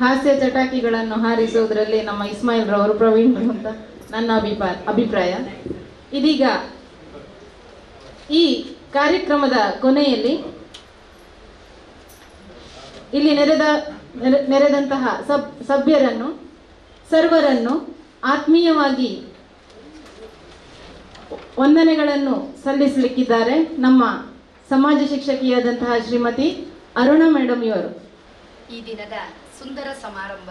ಹಾಸ್ಯ ಚಟಾಕಿಗಳನ್ನು ಹಾರಿಸುವುದರಲ್ಲಿ ನಮ್ಮ ಇಸ್ಮಾಯಿಲ್ ರವರು ಪ್ರವೀಣರು ಅಂತ ನನ್ನ ಅಭಿಪ್ರಾಯ. ಇದೀಗ ಈ ಕಾರ್ಯಕ್ರಮದ ಕೊನೆಯಲ್ಲಿ ಇಲ್ಲಿ ನೆರೆದಂತಹ ಸಭ್ಯರನ್ನು ಸರ್ವರನ್ನು ಆತ್ಮೀಯವಾಗಿ ವಂದನೆಗಳನ್ನು ಸಲ್ಲಿಸಲಿಕ್ಕಿದ್ದಾರೆ ನಮ್ಮ ಸಮಾಜ ಶಿಕ್ಷಕಿಯಾದಂತಹ ಶ್ರೀಮತಿ ಅರುಣಾ ಮೇಡಮ್ ಇವರು. ಈ ದಿನದ ಸುಂದರ ಸಮಾರಂಭ,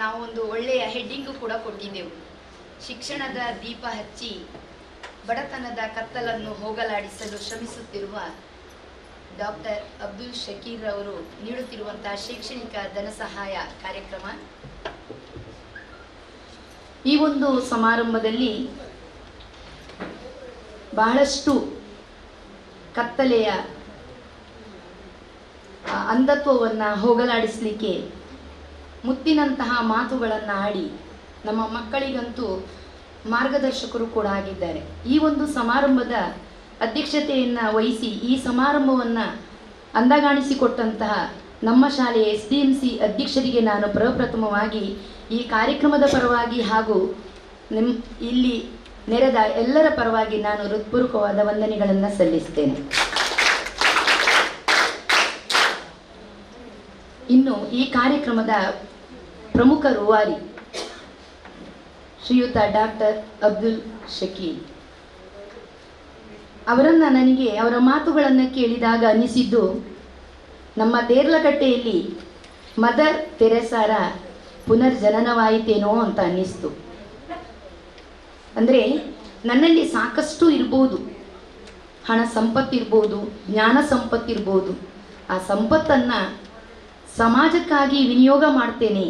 ನಾವು ಒಂದು ಒಳ್ಳೆಯ ಹೆಡ್ಡಿಂಗು ಕೂಡ ಕೊಟ್ಟಿದ್ದೆವು. ಶಿಕ್ಷಣದ ದೀಪ ಹಚ್ಚಿ ಬಡತನದ ಕತ್ತಲನ್ನು ಹೋಗಲಾಡಿಸಲು ಶ್ರಮಿಸುತ್ತಿರುವ ಡಾಕ್ಟರ್ ಅಬ್ದುಲ್ ಶಕೀರ್ ಅವರು ನೀಡುತ್ತಿರುವಂತಹ ಶೈಕ್ಷಣಿಕ ಧನ ಸಹಾಯ ಕಾರ್ಯಕ್ರಮ. ಈ ಒಂದು ಸಮಾರಂಭದಲ್ಲಿ ಬಹಳಷ್ಟು ಕತ್ತಲೆಯ ಅಂಧತ್ವವನ್ನು ಹೋಗಲಾಡಿಸಲಿಕ್ಕೆ ಮುತ್ತಿನಂತಹ ಮಾತುಗಳನ್ನು ಆಡಿ ನಮ್ಮ ಮಕ್ಕಳಿಗಂತೂ ಮಾರ್ಗದರ್ಶಕರು ಕೂಡ ಆಗಿದ್ದಾರೆ. ಈ ಒಂದು ಸಮಾರಂಭದ ಅಧ್ಯಕ್ಷತೆಯನ್ನು ವಹಿಸಿ ಈ ಸಮಾರಂಭವನ್ನು ಅಂದಗಾಣಿಸಿಕೊಟ್ಟಂತಹ ನಮ್ಮ ಶಾಲೆಯ SDMC ಅಧ್ಯಕ್ಷರಿಗೆ ನಾನು ಪ್ರಪ್ರಥಮವಾಗಿ ಈ ಕಾರ್ಯಕ್ರಮದ ಪರವಾಗಿ ಹಾಗೂ ಇಲ್ಲಿ ನೆರೆದ ಎಲ್ಲರ ಪರವಾಗಿ ನಾನು ಹೃತ್ಪೂರ್ವಕವಾದ ವಂದನೆಗಳನ್ನು ಸಲ್ಲಿಸ್ತೇನೆ. ಇನ್ನು ಈ ಕಾರ್ಯಕ್ರಮದ ಪ್ರಮುಖ ರೂವಾರಿ ಶ್ರೀಯುತ ಡಾಕ್ಟರ್ ಅಬ್ದುಲ್ ಶಕೀರ್ ಅವರನ್ನು ಅವರ ಮಾತುಗಳನ್ನು ಕೇಳಿದಾಗ ಅನಿಸಿದ್ದು, ನಮ್ಮ ದೇರ್ಲಕಟ್ಟೆಯಲ್ಲಿ ಮದರ್ ತೆರೆಸಾರ ಪುನರ್ಜನನವಾಯಿತೇನೋ ಅಂತ ಅನ್ನಿಸ್ತು. ಅಂದರೆ ನನ್ನಲ್ಲಿ ಸಾಕಷ್ಟು ಇರ್ಬೋದು, ಹಣ ಸಂಪತ್ತಿರ್ಬೋದು, ಜ್ಞಾನ ಸಂಪತ್ತಿರ್ಬೋದು, ಆ ಸಂಪತ್ತನ್ನು ಸಮಾಜಕ್ಕಾಗಿ ವಿನಿಯೋಗ ಮಾಡ್ತೇನೆ.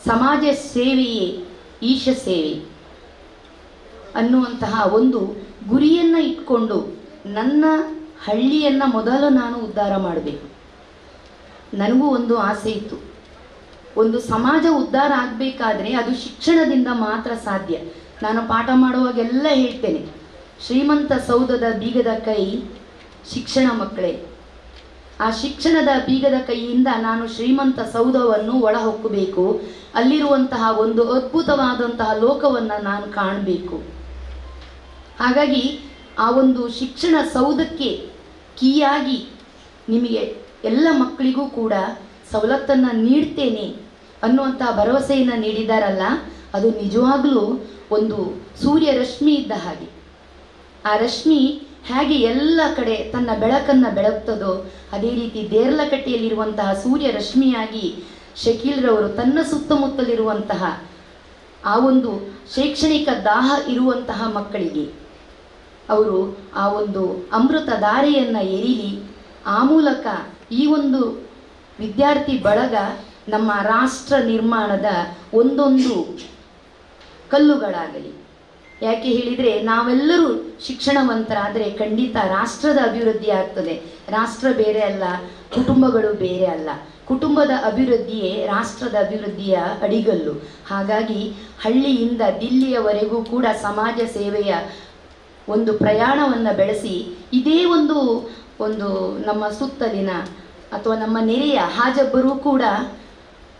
ಸಮಾಜ ಸೇವೆಯೇ ಈಶ ಸೇವೆ ಅನ್ನುವಂತಹ ಒಂದು ಗುರಿಯನ್ನು ಇಟ್ಕೊಂಡು ನನ್ನ ಹಳ್ಳಿಯನ್ನು ಮೊದಲು ನಾನು ಉದ್ಧಾರ ಮಾಡಬೇಕು. ನನಗೂ ಒಂದು ಆಸೆ ಇತ್ತು, ಒಂದು ಸಮಾಜ ಉದ್ಧಾರ ಆಗಬೇಕಾದ್ರೆ ಅದು ಶಿಕ್ಷಣದಿಂದ ಮಾತ್ರ ಸಾಧ್ಯ. ನಾನು ಪಾಠ ಮಾಡುವಾಗೆಲ್ಲ ಹೇಳ್ತೇನೆ, ಶ್ರೀಮಂತ ಸೌಧದ ಬೀಗದ ಕೈ ಶಿಕ್ಷಣ ಮಕ್ಕಳೇ. ಆ ಶಿಕ್ಷಣದ ಬೀಗದ ಕೈಯಿಂದ ನಾನು ಶ್ರೀಮಂತ ಸೌಧವನ್ನು ಒಳ ಹೊಕ್ಕಬೇಕು, ಅಲ್ಲಿರುವಂತಹ ಒಂದು ಅದ್ಭುತವಾದಂತಹ ಲೋಕವನ್ನು ನಾನು ಕಾಣಬೇಕು. ಹಾಗಾಗಿ ಆ ಒಂದು ಶಿಕ್ಷಣ ಸೌಧಕ್ಕೆ ಕೀಯಾಗಿ ನಿಮಗೆ ಎಲ್ಲ ಮಕ್ಕಳಿಗೂ ಕೂಡ ಸವಲತ್ತನ್ನು ನೀಡ್ತೇನೆ ಅನ್ನುವಂಥ ಭರವಸೆಯನ್ನು ನೀಡಿದಾರಲ್ಲ, ಅದು ನಿಜವಾಗಲೂ ಒಂದು ಸೂರ್ಯ ರಶ್ಮಿ ಇದ್ದ ಹಾಗೆ. ಆ ರಶ್ಮಿ ಹೇಗೆ ಎಲ್ಲ ಕಡೆ ತನ್ನ ಬೆಳಕನ್ನು ಬೆಳಗ್ತದೋ ಅದೇ ರೀತಿ ದೇರ್ಲಕಟ್ಟೆಯಲ್ಲಿರುವಂತಹ ಸೂರ್ಯ ರಶ್ಮಿಯಾಗಿ ಶಕೀಲ್ರವರು ತನ್ನ ಸುತ್ತಮುತ್ತಲಿರುವಂತಹ ಆ ಒಂದು ಶೈಕ್ಷಣಿಕ ದಾಹ ಇರುವಂತಹ ಮಕ್ಕಳಿಗೆ ಅವರು ಆ ಒಂದು ಅಮೃತ ಧಾರೆಯನ್ನು ಎರೀಲಿ. ಆ ಮೂಲಕ ಈ ಒಂದು ವಿದ್ಯಾರ್ಥಿ ಬಳಗ ನಮ್ಮ ರಾಷ್ಟ್ರ ನಿರ್ಮಾಣದ ಒಂದೊಂದು ಕಲ್ಲುಗಳಾಗಲಿ. ಯಾಕೆ ಹೇಳಿದರೆ, ನಾವೆಲ್ಲರೂ ಶಿಕ್ಷಣವಂತರಾದರೆ ಖಂಡಿತ ರಾಷ್ಟ್ರದ ಅಭಿವೃದ್ಧಿ ಆಗ್ತದೆ. ರಾಷ್ಟ್ರ ಬೇರೆ ಅಲ್ಲ, ಕುಟುಂಬಗಳು ಬೇರೆ ಅಲ್ಲ. ಕುಟುಂಬದ ಅಭಿವೃದ್ಧಿಯೇ ರಾಷ್ಟ್ರದ ಅಭಿವೃದ್ಧಿಯ ಅಡಿಗಲ್ಲು. ಹಾಗಾಗಿ ಹಳ್ಳಿಯಿಂದ ದಿಲ್ಲಿಯವರೆಗೂ ಕೂಡ ಸಮಾಜ ಸೇವೆಯ ಒಂದು ಪ್ರಯಾಣವನ್ನು ಬೆಳೆಸಿ ಇದೇ ಒಂದು ನಮ್ಮ ಸುತ್ತಲಿನ ಅಥವಾ ನಮ್ಮ ನೆರೆಯ ಹಾಜಬ್ಬರೂ ಕೂಡ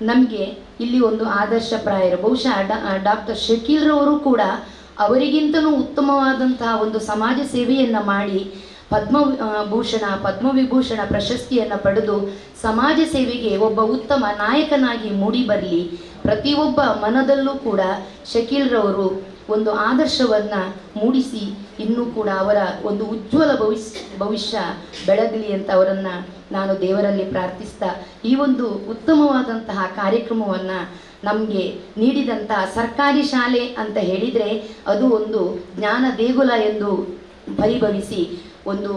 ನಮಗೆ ಇಲ್ಲಿ ಒಂದು ಆದರ್ಶಪ್ರಾಯರು. ಬಹುಶಃ ಡಾಕ್ಟರ್ ಶಕೀಲ್ರವರು ಕೂಡ ಅವರಿಗಿಂತಲೂ ಉತ್ತಮವಾದಂತಹ ಒಂದು ಸಮಾಜ ಸೇವೆಯನ್ನು ಮಾಡಿ ಪದ್ಮವಿಭೂಷಣ ಪ್ರಶಸ್ತಿಯನ್ನು ಪಡೆದು ಸಮಾಜ ಸೇವೆಗೆ ಒಬ್ಬ ಉತ್ತಮ ನಾಯಕನಾಗಿ ಮೂಡಿ ಬರಲಿ. ಪ್ರತಿಯೊಬ್ಬ ಮನದಲ್ಲೂ ಕೂಡ ಶಕೀಲ್ರವರು ಒಂದು ಆದರ್ಶವನ್ನು ಮೂಡಿಸಿ ಇನ್ನೂ ಕೂಡ ಅವರ ಒಂದು ಉಜ್ವಲ ಭವಿಷ್ಯ ಬೆಳಗಲಿ ಅಂತ ಅವರನ್ನು ನಾನು ದೇವರಲ್ಲಿ ಪ್ರಾರ್ಥಿಸ್ತಾ, ಈ ಒಂದು ಉತ್ತಮವಾದಂತಹ ಕಾರ್ಯಕ್ರಮವನ್ನು ನಮಗೆ ನೀಡಿದಂತಹ ಸರ್ಕಾರಿ ಶಾಲೆ ಅಂತ ಹೇಳಿದರೆ ಅದು ಒಂದು ಜ್ಞಾನ ದೇಗುಲ ಎಂದು ಪರಿಭವಿಸಿ, ಒಂದು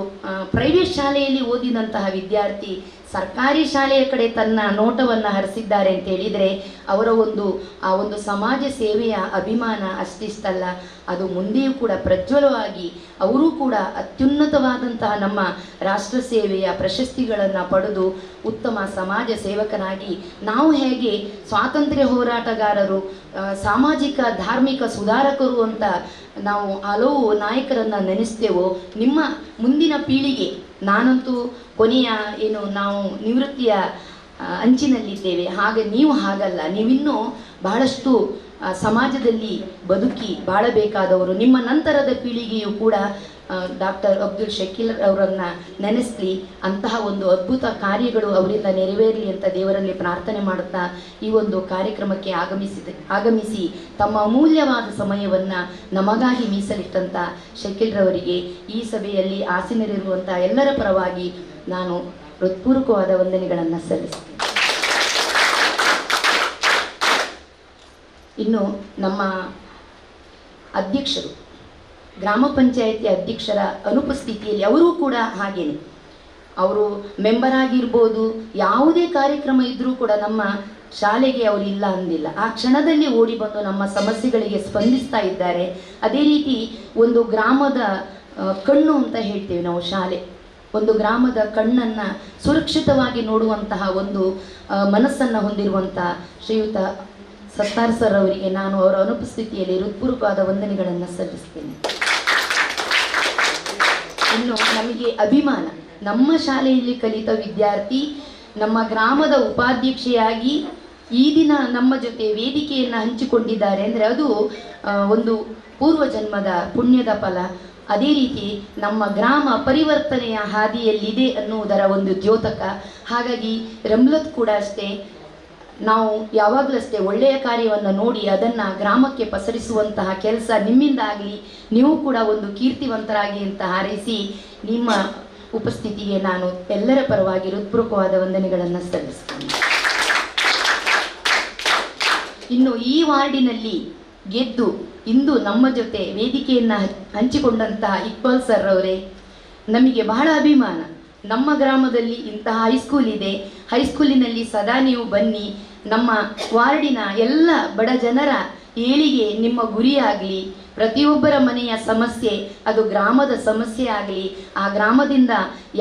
ಪ್ರೈವೇಟ್ ಶಾಲೆಯಲ್ಲಿ ಓದಿದಂತಹ ವಿದ್ಯಾರ್ಥಿ ಸರ್ಕಾರಿ ಶಾಲೆಯ ಕಡೆ ತನ್ನ ನೋಟವನ್ನು ಹರಿಸಿದ್ದಾರೆ ಅಂತ ಹೇಳಿದರೆ ಅವರ ಆ ಒಂದು ಸಮಾಜ ಸೇವೆಯ ಅಭಿಮಾನ ಅಷ್ಟಿಷ್ಟಲ್ಲ, ಅದು ಮುಂದೆಯೂ ಕೂಡ ಪ್ರಜ್ವಲವಾಗಿ ಅವರೂ ಕೂಡ ಅತ್ಯುನ್ನತವಾದಂತಹ ನಮ್ಮ ರಾಷ್ಟ್ರ ಸೇವೆಯ ಪ್ರಶಸ್ತಿಗಳನ್ನು ಪಡೆದು ಉತ್ತಮ ಸಮಾಜ ಸೇವಕನಾಗಿ, ನಾವು ಹೇಗೆ ಸ್ವಾತಂತ್ರ್ಯ ಹೋರಾಟಗಾರರು, ಸಾಮಾಜಿಕ ಧಾರ್ಮಿಕ ಸುಧಾರಕರು ಅಂತ ನಾವು ಹಲವು ನಾಯಕರನ್ನು ನೆನೆಸ್ತೇವೋ, ನಿಮ್ಮ ಮುಂದಿನ ಪೀಳಿಗೆ, ನಾನಂತೂ ಕೊನೆಯ ನಾವು ನಿವೃತ್ತಿಯ ಅಂಚಿನಲ್ಲಿದ್ದೇವೆ, ಹಾಗೆ ನೀವು ಹಾಗಲ್ಲ, ನೀವಿನ್ನೂ ಬಹಳಷ್ಟು ಸಮಾಜದಲ್ಲಿ ಬದುಕಿ ಬಾಳಬೇಕಾದವರು. ನಿಮ್ಮ ನಂತರದ ಪೀಳಿಗೆಯು ಕೂಡ ಡಾಕ್ಟರ್ ಅಬ್ದುಲ್ ಶಕೀಲ್ ಅವರನ್ನು ನೆನೆಸಲಿ, ಅಂತಹ ಒಂದು ಅದ್ಭುತ ಕಾರ್ಯಗಳು ಅವರಿಂದ ನೆರವೇರಲಿ ಅಂತ ದೇವರಲ್ಲಿ ಪ್ರಾರ್ಥನೆ ಮಾಡುತ್ತಾ ಈ ಒಂದು ಕಾರ್ಯಕ್ರಮಕ್ಕೆ ಆಗಮಿಸಿ ತಮ್ಮ ಅಮೂಲ್ಯವಾದ ಸಮಯವನ್ನು ನಮಗಾಗಿ ಮೀಸಲಿಟ್ಟಂಥ ಶಕೀಲ್ರವರಿಗೆ ಈ ಸಭೆಯಲ್ಲಿ ಆಸೀನರಿರುವಂಥ ಎಲ್ಲರ ಪರವಾಗಿ ನಾನು ಹೃತ್ಪೂರ್ವಕವಾದ ವಂದನೆಗಳನ್ನು ಸಲ್ಲಿಸ್ತೇನೆ. ಇನ್ನು ನಮ್ಮ ಅಧ್ಯಕ್ಷರು, ಗ್ರಾಮ ಪಂಚಾಯಿತಿ ಅಧ್ಯಕ್ಷರ ಅನುಪಸ್ಥಿತಿಯಲ್ಲಿ ಅವರೂ ಕೂಡ ಹಾಗೇನೆ, ಅವರು ಮೆಂಬರ್ ಆಗಿರ್ಬೋದು, ಯಾವುದೇ ಕಾರ್ಯಕ್ರಮ ಇದ್ದರೂ ಕೂಡ ನಮ್ಮ ಶಾಲೆಗೆ ಅವರು ಇಲ್ಲ ಅಂದಿಲ್ಲ, ಆ ಕ್ಷಣದಲ್ಲಿ ಓಡಿ ಬಂದು ನಮ್ಮ ಸಮಸ್ಯೆಗಳಿಗೆ ಸ್ಪಂದಿಸ್ತಾ ಇದ್ದಾರೆ. ಅದೇ ರೀತಿ ಒಂದು ಗ್ರಾಮದ ಕಣ್ಣು ಅಂತ ಹೇಳ್ತೇವೆ ನಾವು, ಶಾಲೆ ಒಂದು ಗ್ರಾಮದ ಕಣ್ಣನ್ನು ಸುರಕ್ಷಿತವಾಗಿ ನೋಡುವಂತಹ ಒಂದು ಮನಸ್ಸನ್ನು ಹೊಂದಿರುವಂಥ ಶ್ರೀಯುತ ಸತ್ತಾರ್ ಸರ್ ಅವರಿಗೆ ನಾನು ಅವರ ಅನುಪಸ್ಥಿತಿಯಲ್ಲಿ ಹೃತ್ಪೂರ್ವಕವಾದ ವಂದನೆಗಳನ್ನು ಸಲ್ಲಿಸ್ತೇನೆ. ಇನ್ನು ನಮಗೆ ಅಭಿಮಾನ, ನಮ್ಮ ಶಾಲೆಯಲ್ಲಿ ಕಲಿತ ವಿದ್ಯಾರ್ಥಿ ನಮ್ಮ ಗ್ರಾಮದ ಉಪಾಧ್ಯಕ್ಷೆಯಾಗಿ ಈ ದಿನ ನಮ್ಮ ಜೊತೆ ವೇದಿಕೆಯನ್ನು ಹಂಚಿಕೊಂಡಿದ್ದಾರೆ ಅಂದರೆ ಅದು ಒಂದು ಪೂರ್ವಜನ್ಮದ ಪುಣ್ಯದ ಫಲ. ಅದೇ ರೀತಿ ನಮ್ಮ ಗ್ರಾಮ ಪರಿವರ್ತನೆಯ ಹಾದಿಯಲ್ಲಿದೆ ಅನ್ನುವುದರ ಒಂದು ದ್ಯೋತಕ. ಹಾಗಾಗಿ ರಮ್ಲತ್ ಕೂಡ ಅಷ್ಟೇ, ನಾವು ಯಾವಾಗಲೂ ಅಷ್ಟೇ ಒಳ್ಳೆಯ ಕಾರ್ಯವನ್ನು ನೋಡಿ ಅದನ್ನು ಗ್ರಾಮಕ್ಕೆ ಪಸರಿಸುವಂತಹ ಕೆಲಸ ನಿಮ್ಮಿಂದ ಆಗಲಿ, ನೀವು ಕೂಡ ಒಂದು ಕೀರ್ತಿವಂತರಾಗಿ ಅಂತ ಹಾರೈಸಿ ನಿಮ್ಮ ಉಪಸ್ಥಿತಿಗೆ ನಾನು ಎಲ್ಲರ ಪರವಾಗಿ ಹೃತ್ಪೂರ್ವಕವಾದ ವಂದನೆಗಳನ್ನು ಸಲ್ಲಿಸ್ತೇನೆ. ಇನ್ನು ಈ ವಾರ್ಡಿನಲ್ಲಿ ಗೆದ್ದು ಇಂದು ನಮ್ಮ ಜೊತೆ ವೇದಿಕೆಯನ್ನು ಹಂಚಿಕೊಂಡಂತಹ ಇಕ್ಬಾಲ್ ಸರ್ ಅವರೇ, ನಮಗೆ ಬಹಳ ಅಭಿಮಾನ. ನಮ್ಮ ಗ್ರಾಮದಲ್ಲಿ ಇಂತಹ ಹೈಸ್ಕೂಲ್ ಇದೆ, ಹೈಸ್ಕೂಲಿನಲ್ಲಿ ಸದಾ ನೀವು ಬನ್ನಿ, ನಮ್ಮ ವಾರ್ಡಿನ ಎಲ್ಲ ಬಡ ಜನರ ಏಳಿಗೆ ನಿಮ್ಮ ಗುರಿಯಾಗಲಿ, ಪ್ರತಿಯೊಬ್ಬರ ಮನೆಯ ಸಮಸ್ಯೆ ಅದು ಗ್ರಾಮದ ಸಮಸ್ಯೆ ಆಗಲಿ, ಆ ಗ್ರಾಮದಿಂದ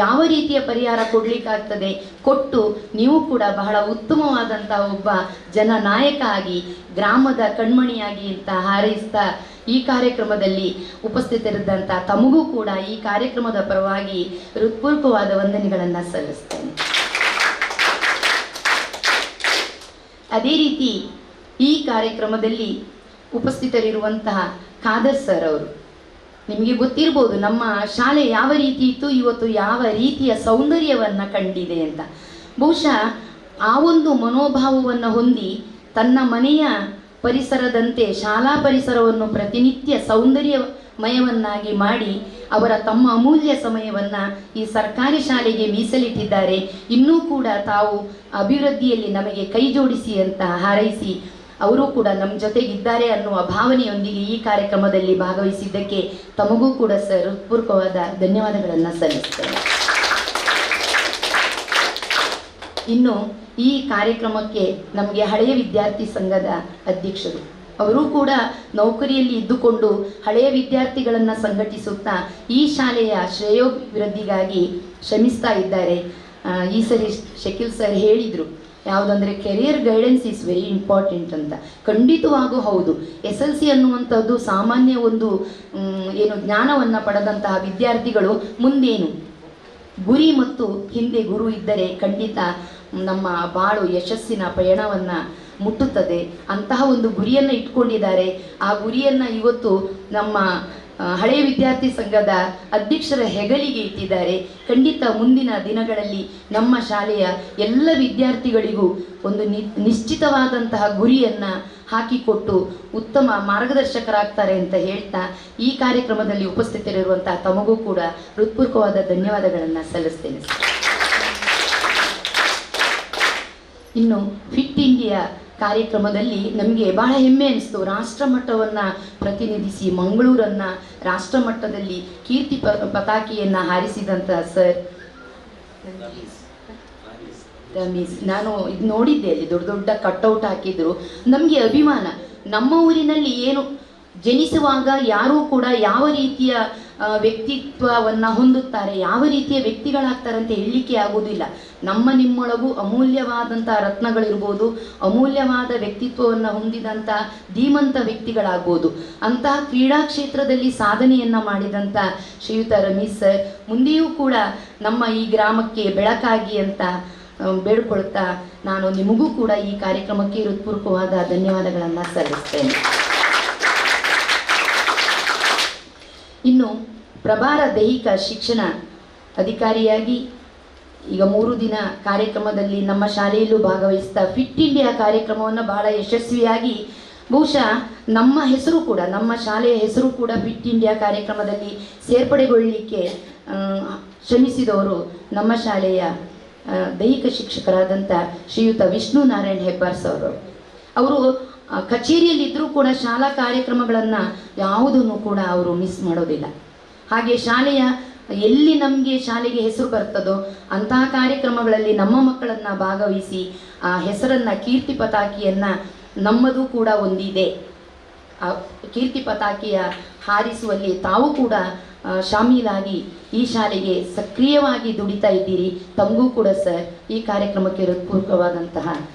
ಯಾವ ರೀತಿಯ ಪರಿಹಾರ ಕೊಡಲಿಕ್ಕಾಗ್ತದೆ ಕೊಟ್ಟು ನೀವು ಕೂಡ ಬಹಳ ಉತ್ತಮವಾದಂಥ ಒಬ್ಬ ಜನನಾಯಕ ಆಗಿ ಗ್ರಾಮದ ಕಣ್ಮಣಿಯಾಗಿ ಅಂತ ಹಾರೈಸ್ತಾ ಈ ಕಾರ್ಯಕ್ರಮದಲ್ಲಿ ಉಪಸ್ಥಿತರಿದ್ದಂಥ ತಮಗೂ ಕೂಡ ಈ ಕಾರ್ಯಕ್ರಮದ ಪರವಾಗಿ ಹೃತ್ಪೂರ್ವಕವಾದ ವಂದನೆಗಳನ್ನು ಸಲ್ಲಿಸ್ತೇನೆ. ಅದೇ ರೀತಿ ಈ ಕಾರ್ಯಕ್ರಮದಲ್ಲಿ ಉಪಸ್ಥಿತರಿರುವಂತಹ ಖಾದರ್ ಸರ್ ಅವರು, ನಿಮಗೆ ಗೊತ್ತಿರ್ಬೋದು ನಮ್ಮ ಶಾಲೆ ಯಾವ ರೀತಿ ಇತ್ತು, ಇವತ್ತು ಯಾವ ರೀತಿಯ ಸೌಂದರ್ಯವನ್ನು ಕಂಡಿದೆ ಅಂತ. ಬಹುಶಃ ಆ ಒಂದು ಮನೋಭಾವವನ್ನು ಹೊಂದಿ ತನ್ನ ಮನೆಯ ಪರಿಸರದಂತೆ ಶಾಲಾ ಪರಿಸರವನ್ನು ಪ್ರತಿನಿತ್ಯ ಸೌಂದರ್ಯಮಯವನ್ನಾಗಿ ಮಾಡಿ ತಮ್ಮ ಅಮೂಲ್ಯ ಸಮಯವನ್ನು ಈ ಸರ್ಕಾರಿ ಶಾಲೆಗೆ ಮೀಸಲಿಟ್ಟಿದ್ದಾರೆ. ಇನ್ನೂ ಕೂಡ ತಾವು ಅಭಿವೃದ್ಧಿಯಲ್ಲಿ ನಮಗೆ ಕೈ ಜೋಡಿಸಿ ಅಂತ ಹಾರೈಸಿ ಅವರು ಕೂಡ ನಮ್ಮ ಜೊತೆಗಿದ್ದಾರೆ ಅನ್ನುವ ಭಾವನೆಯೊಂದಿಗೆ ಈ ಕಾರ್ಯಕ್ರಮದಲ್ಲಿ ಭಾಗವಹಿಸಿದ್ದಕ್ಕೆ ತಮಗೂ ಕೂಡ ಸರ್ ಹೃತ್ಪೂರ್ವಕವಾದ ಧನ್ಯವಾದಗಳನ್ನು ಸಲ್ಲಿಸ್ತೇನೆ. ಇನ್ನು ಈ ಕಾರ್ಯಕ್ರಮಕ್ಕೆ ನಮಗೆ ಹಳೆಯ ವಿದ್ಯಾರ್ಥಿ ಸಂಘದ ಅಧ್ಯಕ್ಷರು, ಅವರು ಕೂಡ ನೌಕರಿಯಲ್ಲಿ ಇದ್ದುಕೊಂಡು ಹಳೆಯ ವಿದ್ಯಾರ್ಥಿಗಳನ್ನು ಸಂಘಟಿಸುತ್ತಾ ಈ ಶಾಲೆಯ ಶ್ರೇಯೋಭಿವೃದ್ಧಿಗಾಗಿ ಶ್ರಮಿಸ್ತಾ ಇದ್ದಾರೆ. ಈ ಸರಿ ಶಕೀಲ್ ಸರ್ ಹೇಳಿದರು, ಯಾವುದಂದರೆ career guidance is very important ಅಂತ. ಖಂಡಿತವಾಗೂ ಹೌದು. SLC ಅನ್ನುವಂಥದ್ದು ಸಾಮಾನ್ಯ ಒಂದು ಜ್ಞಾನವನ್ನು ಪಡೆದಂತಹ ವಿದ್ಯಾರ್ಥಿಗಳು ಮುಂದೇನು ಗುರಿ ಮತ್ತು ಹಿಂದೆ ಗುರು ಇದ್ದರೆ ಖಂಡಿತ ನಮ್ಮ ಬಾಳು ಯಶಸ್ಸಿನ ಪಯಣವನ್ನು ಮುಟ್ಟುತ್ತದೆ. ಅಂತಹ ಒಂದು ಗುರಿಯನ್ನು ಇಟ್ಕೊಂಡಿದ್ದಾರೆ. ಆ ಗುರಿಯನ್ನು ಇವತ್ತು ನಮ್ಮ ಹಳೆಯ ವಿದ್ಯಾರ್ಥಿ ಸಂಘದ ಅಧ್ಯಕ್ಷರ ಹೆಗಲಿಗೆ ಇಟ್ಟಿದ್ದಾರೆ. ಖಂಡಿತ ಮುಂದಿನ ದಿನಗಳಲ್ಲಿ ನಮ್ಮ ಶಾಲೆಯ ಎಲ್ಲ ವಿದ್ಯಾರ್ಥಿಗಳಿಗೂ ಒಂದು ನಿಶ್ಚಿತವಾದಂತಹ ಗುರಿಯನ್ನು ಹಾಕಿಕೊಟ್ಟು ಉತ್ತಮ ಮಾರ್ಗದರ್ಶಕರಾಗ್ತಾರೆ ಅಂತ ಹೇಳ್ತಾ ಈ ಕಾರ್ಯಕ್ರಮದಲ್ಲಿ ಉಪಸ್ಥಿತರಿರುವಂತಹ ತಮಗೂ ಕೂಡ ಹೃತ್ಪೂರ್ವಕವಾದ ಧನ್ಯವಾದಗಳನ್ನು ಸಲ್ಲಿಸ್ತೇನೆ. ಇನ್ನು ಫಿಟ್ ಇಂಡಿಯಾ ಕಾರ್ಯಕ್ರಮದಲ್ಲಿ ನಮಗೆ ಬಹಳ ಹೆಮ್ಮೆ ಅನಿಸ್ತು. ರಾಷ್ಟ್ರ ಮಟ್ಟವನ್ನು ಪ್ರತಿನಿಧಿಸಿ ಮಂಗಳೂರನ್ನು ರಾಷ್ಟ್ರ ಮಟ್ಟದಲ್ಲಿ ಕೀರ್ತಿ ಪತಾಕೆಯನ್ನು ಹಾರಿಸಿದಂಥ ಸರ್ ರಮೀಸ್, ನಾನು ಇದು ನೋಡಿದ್ದೆ, ಅಲ್ಲಿ ದೊಡ್ಡ ದೊಡ್ಡ ಕಟ್ಔಟ್ ಹಾಕಿದ್ರು. ನಮಗೆ ಅಭಿಮಾನ. ನಮ್ಮ ಊರಿನಲ್ಲಿ ಏನು ಜನಿಸುವಾಗ ಯಾರೂ ಕೂಡ ಯಾವ ರೀತಿಯ ವ್ಯಕ್ತಿತ್ವವನ್ನು ಹೊಂದುತ್ತಾರೆ, ಯಾವ ರೀತಿಯ ವ್ಯಕ್ತಿಗಳಾಗ್ತಾರೆ ಅಂತ ಹೇಳಲಿಕ್ಕೆ ಆಗೋದಿಲ್ಲ. ನಿಮ್ಮೊಳಗೂ ಅಮೂಲ್ಯವಾದಂಥ ರತ್ನಗಳಿರ್ಬೋದು, ಅಮೂಲ್ಯವಾದ ವ್ಯಕ್ತಿತ್ವವನ್ನು ಹೊಂದಿದಂಥ ಧೀಮಂತ ವ್ಯಕ್ತಿಗಳಾಗ್ಬೋದು. ಅಂತಹ ಕ್ರೀಡಾ ಕ್ಷೇತ್ರದಲ್ಲಿ ಸಾಧನೆಯನ್ನು ಮಾಡಿದಂಥ ಶ್ರೀಯುತ ರಮೀಶ್ ಸರ್ ಮುಂದೆಯೂ ಕೂಡ ನಮ್ಮ ಈ ಗ್ರಾಮಕ್ಕೆ ಬೆಳಕಾಗಿ ಅಂತ ಬೇಡ್ಕೊಳ್ತಾ ನಾನು ನಿಮಗೂ ಕೂಡ ಈ ಕಾರ್ಯಕ್ರಮಕ್ಕೆ ಹೃತ್ಪೂರ್ವಕವಾದ ಧನ್ಯವಾದಗಳನ್ನು ಸಲ್ಲಿಸ್ತೇನೆ. ಇನ್ನು ಪ್ರಭಾರ ದೈಹಿಕ ಶಿಕ್ಷಣ ಅಧಿಕಾರಿಯಾಗಿ ಈಗ 3 ದಿನ ಕಾರ್ಯಕ್ರಮದಲ್ಲಿ ನಮ್ಮ ಶಾಲೆಯಲ್ಲೂ ಭಾಗವಹಿಸ್ತಾ ಫಿಟ್ ಇಂಡಿಯಾ ಕಾರ್ಯಕ್ರಮವನ್ನು ಬಹಳ ಯಶಸ್ವಿಯಾಗಿ, ಬಹುಶಃ ನಮ್ಮ ಹೆಸರು ಕೂಡ, ನಮ್ಮ ಶಾಲೆಯ ಹೆಸರು ಕೂಡ ಫಿಟ್ ಇಂಡಿಯಾ ಕಾರ್ಯಕ್ರಮದಲ್ಲಿ ಸೇರ್ಪಡೆಗೊಳ್ಳಲಿಕ್ಕೆ ಶ್ರಮಿಸಿದವರು ನಮ್ಮ ಶಾಲೆಯ ದೈಹಿಕ ಶಿಕ್ಷಕರಾದಂಥ ಶ್ರೀಯುತ ವಿಷ್ಣು ನಾರಾಯಣ್ ಹೆಬ್ಬಾರ್ಸ್ ಅವರು ಕಚೇರಿಯಲ್ಲಿದ್ದರೂ ಕೂಡ ಶಾಲಾ ಕಾರ್ಯಕ್ರಮಗಳನ್ನು ಯಾವುದನ್ನು ಕೂಡ ಅವರು ಮಿಸ್ ಮಾಡೋದಿಲ್ಲ. ಹಾಗೆ ಶಾಲೆಯ ಎಲ್ಲಿ ನಮಗೆ ಶಾಲೆಗೆ ಹೆಸರು ಬರ್ತದೋ ಅಂತಹ ಕಾರ್ಯಕ್ರಮಗಳಲ್ಲಿ ನಮ್ಮ ಮಕ್ಕಳನ್ನು ಭಾಗವಹಿಸಿ ಆ ಹೆಸರನ್ನು, ಕೀರ್ತಿ ಪತಾಕೆಯನ್ನು ನಮ್ಮದು ಕೂಡ ಒಂದಿದೆ, ಆ ಕೀರ್ತಿ ಪತಾಕೆಯ ಹಾರಿಸುವಲ್ಲಿ ತಾವು ಕೂಡ ಶಾಮೀಲಾಗಿ ಈ ಶಾಲೆಗೆ ಸಕ್ರಿಯವಾಗಿ ದುಡಿತಾ ಇದ್ದೀರಿ. ತಮಗೂ ಕೂಡ ಸರ್ ಈ ಕಾರ್ಯಕ್ರಮಕ್ಕೆ ಹೃತ್ಪೂರ್ವಕವಾದಂತಹ